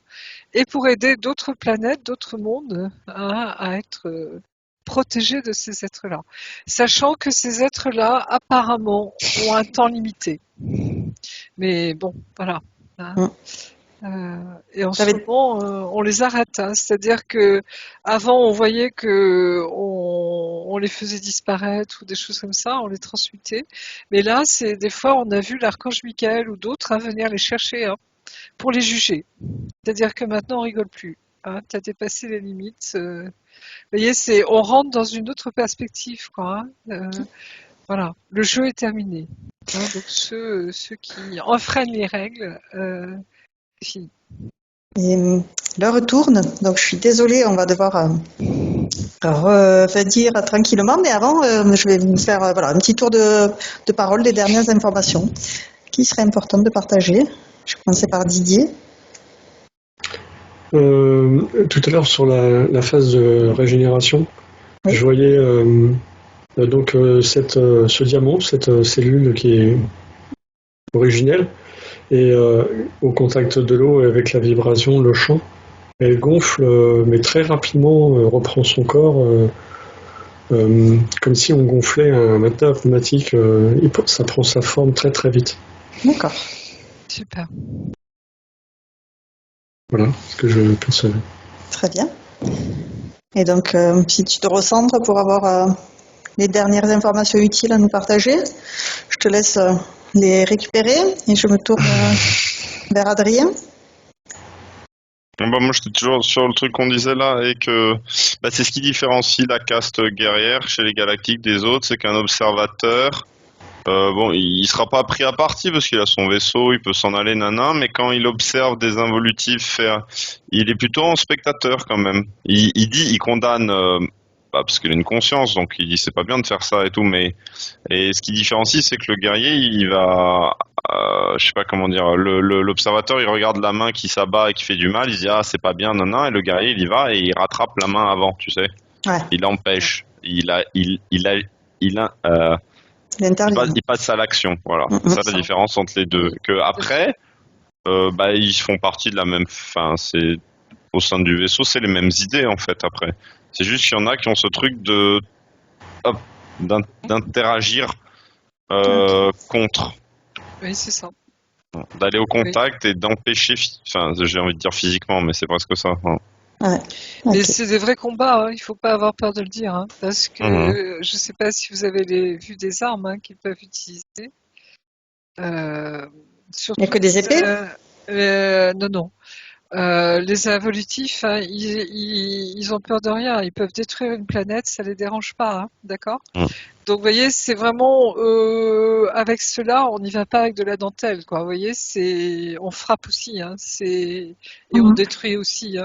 et pour aider d'autres planètes, d'autres mondes hein, à être protégés de ces êtres-là. Sachant que ces êtres-là, apparemment, ont un temps limité. Mais bon, voilà. Hein. Et en ce moment, on les arrête. Hein. C'est-à-dire que avant, on voyait que on les faisait disparaître ou des choses comme ça, on les transmutait. Mais là, c'est des fois, on a vu l'archange Michael ou d'autres venir les chercher hein, pour les juger. C'est-à-dire que maintenant, on rigole plus. Hein. Tu as dépassé les limites. Vous voyez, on rentre dans une autre perspective, quoi. Hein. Voilà, le jeu est terminé. Hein. Donc ceux qui enfreignent les règles. Fini. Et l'heure tourne, donc je suis désolée, on va devoir revenir tranquillement, mais avant, je vais vous faire un petit tour de parole des dernières informations qui seraient importantes de partager. Je vais commencer par Didier. Tout à l'heure, sur la phase de régénération, oui. Je voyais ce diamant, cette cellule qui est originelle, Et au contact de l'eau et avec la vibration, le champ, elle gonfle, mais très rapidement reprend son corps, comme si on gonflait un matelas pneumatique. Ça prend sa forme très très vite. D'accord. Super. Voilà ce que je percevais. Très bien. Et donc, si tu te recentres pour avoir les dernières informations utiles à nous partager, je te laisse les récupérer et je me tourne vers Adrien. Moi, j'étais toujours sur le truc qu'on disait là, et que c'est ce qui différencie la caste guerrière chez les galactiques des autres, c'est qu'un observateur, il sera pas pris à partie parce qu'il a son vaisseau, il peut s'en aller, mais quand il observe des involutifs faire, il est plutôt en spectateur quand même. Il condamne, parce qu'il a une conscience, donc il dit c'est pas bien de faire ça et tout, et ce qui différencie, c'est que le guerrier, il va, je sais pas comment dire, l'observateur, il regarde la main qui s'abat et qui fait du mal, il se dit ah c'est pas bien, et le guerrier il y va et il rattrape la main avant, tu sais. Ouais. Il empêche, il passe à l'action, voilà. C'est ça la différence entre les deux. Que après, ils font partie de la même, c'est au sein du vaisseau, c'est les mêmes idées en fait. Après, c'est juste qu'il y en a qui ont ce truc d'interagir contre. Oui, c'est ça. D'aller au contact et d'empêcher, j'ai envie de dire physiquement, mais c'est presque ça. Hein. Ouais. Mais c'est des vrais combats, hein. Il faut pas avoir peur de le dire, parce que je sais pas si vous avez vu des armes qu'ils peuvent utiliser. Il n'y a que des épées Non. Les involutifs, ils ont peur de rien. Ils peuvent détruire une planète, ça les dérange pas, d'accord ? Donc, vous voyez, c'est vraiment avec cela, on n'y va pas avec de la dentelle, quoi. Vous voyez, on frappe aussi, et on détruit aussi,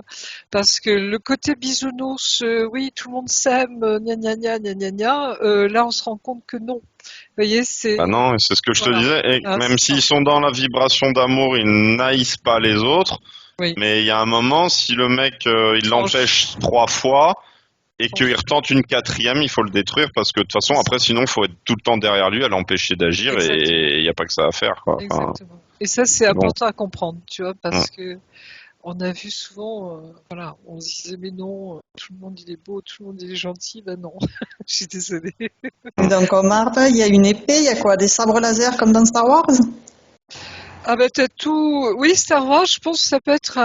parce que le côté bisounours, oui, tout le monde s'aime, gna gna gna gna gna gna. Là, on se rend compte que non. Vous voyez, c'est. Non, c'est ce que je te disais. Et même s'ils sont dans la vibration d'amour, ils n'haïssent pas les autres. Oui. Mais il y a un moment, si le mec il l'empêche 3 fois et qu'il retente une 4e, il faut le détruire parce que de toute façon, après, sinon, il faut être tout le temps derrière lui à l'empêcher d'agir. Exactement. Et il n'y a pas que ça à faire, quoi. Exactement. Et ça, c'est important à comprendre, tu vois, parce que on a vu souvent, on se disait mais non, tout le monde il est beau, tout le monde il est gentil, ben non, je suis désolée. Et donc en arbre, il y a une épée, il y a quoi, des sabres laser comme dans Star Wars ? Ah ben t'as tout. Oui, Star Wars, je pense que ça peut être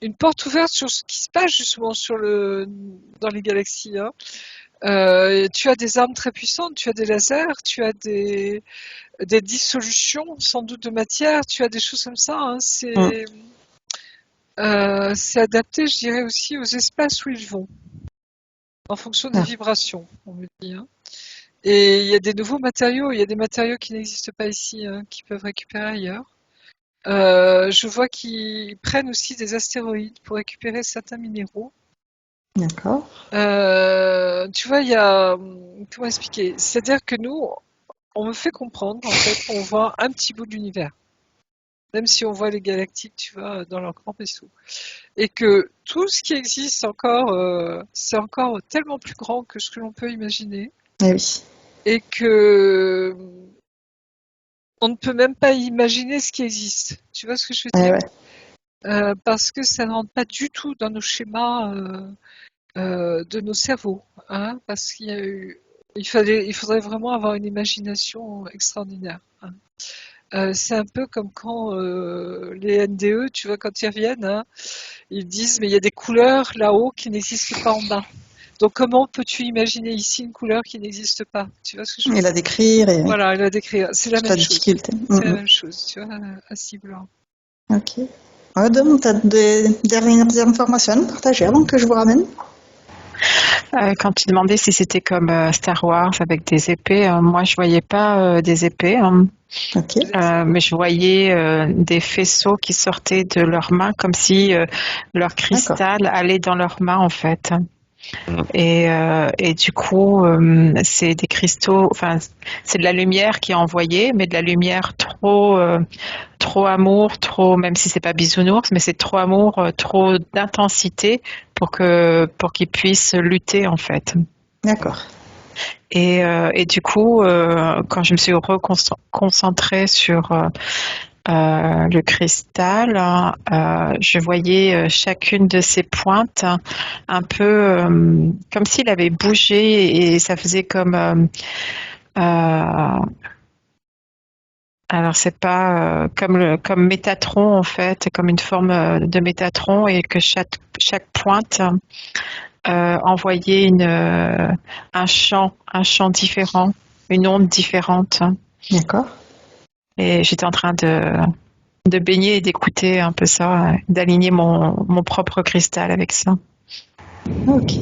une porte ouverte sur ce qui se passe justement dans les galaxies. Tu as des armes très puissantes, tu as des lasers, tu as des dissolutions sans doute de matière, tu as des choses comme ça. C'est adapté, je dirais aussi aux espaces où ils vont, en fonction des vibrations, on me dit. Et il y a des nouveaux matériaux, il y a des matériaux qui n'existent pas ici, qui peuvent récupérer ailleurs. Je vois qu'ils prennent aussi des astéroïdes pour récupérer certains minéraux. D'accord. Tu vois, il y a... Comment expliquer ? C'est-à-dire que nous, on me fait comprendre, en fait, on voit un petit bout de l'univers. Même si on voit les galactiques, tu vois, dans leur grand vaisseau. Et que tout ce qui existe encore, c'est encore tellement plus grand que ce que l'on peut imaginer. Oui. Et que on ne peut même pas imaginer ce qui existe. Tu vois ce que je veux dire ? Ouais. Parce que ça ne rentre pas du tout dans nos schémas de nos cerveaux. Parce qu'il faudrait vraiment avoir une imagination extraordinaire. C'est un peu comme quand les NDE, tu vois, quand ils reviennent, ils disent mais il y a des couleurs là-haut qui n'existent pas en bas. Donc comment peux-tu imaginer ici une couleur qui n'existe pas ? Tu vois ce que je veux dire ? Il a décrire. Voilà, il a décrire. C'est la même chose. Difficulté. C'est la même chose, tu vois, à ciblant. Ok. Aude, tu as des dernières informations à partager avant que je vous ramène ? Quand tu demandais si c'était comme Star Wars avec des épées, moi je voyais pas des épées. Okay. Mais je voyais des faisceaux qui sortaient de leurs mains comme si leur cristal allait dans leurs mains en fait. Et du coup, c'est des cristaux, enfin, c'est de la lumière qui est envoyée, mais de la lumière trop amour, trop, même si c'est pas bisounours, mais c'est trop amour, trop d'intensité pour qu'ils puissent lutter en fait. D'accord. Et du coup, quand je me suis reconcentrée sur le cristal, je voyais chacune de ces pointes un peu comme s'il avait bougé et ça faisait comme alors c'est pas comme Métatron en fait, comme une forme de Métatron et que chaque pointe envoyait un champ différent, une onde différente. D'accord. Et j'étais en train de baigner et d'écouter un peu ça, d'aligner mon propre cristal avec ça. Ok.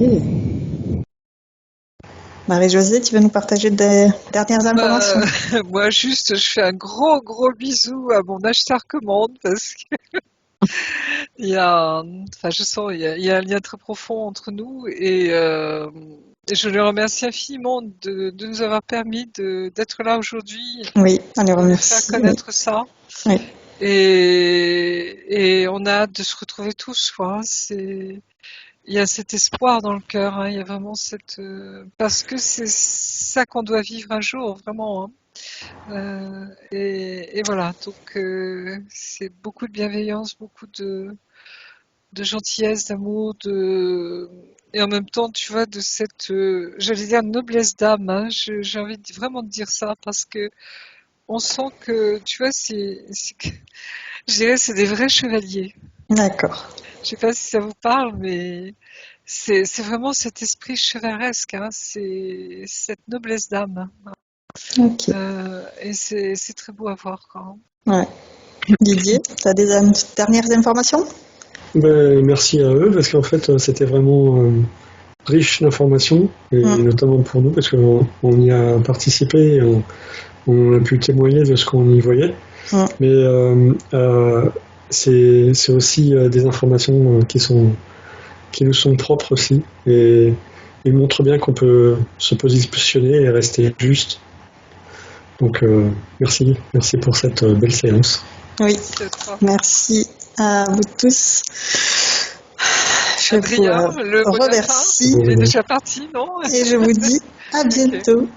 Marie-Josée, tu veux nous partager des dernières informations? Moi, juste, je fais un gros bisou à mon acheteur commande parce que il y a, je sens, il y a un lien très profond entre nous et je le remercie infiniment de nous avoir permis d'être là aujourd'hui, Oui, on les de remercie. faire connaître ça. Oui. Et on a hâte de se retrouver tous, quoi. Il y a cet espoir dans le cœur, hein. Il y a vraiment parce que c'est ça qu'on doit vivre un jour, vraiment, hein. Et voilà, donc c'est beaucoup de bienveillance, beaucoup de gentillesse, d'amour, et en même temps, tu vois, de cette, j'allais dire noblesse d'âme, hein. J'ai envie vraiment de dire ça parce que on sent que, tu vois, je dirais, c'est des vrais chevaliers. D'accord. Je sais pas si ça vous parle, mais c'est vraiment cet esprit chevaleresque, hein. C'est cette noblesse d'âme. Ok. Et c'est très beau à voir, quoi. Ouais. Didier, tu as des dernières informations? Merci à eux, parce qu'en fait, c'était vraiment riche d'informations, et notamment pour nous, parce qu'on y a participé, et on a pu témoigner de ce qu'on y voyait. Mais c'est aussi des informations qui nous sont propres aussi, et ils montrent bien qu'on peut se positionner et rester juste. Donc merci pour cette belle séance. Oui, merci à vous tous. Je Adrien, vous remercie. il est déjà parti, non? Et je vous dis à bientôt.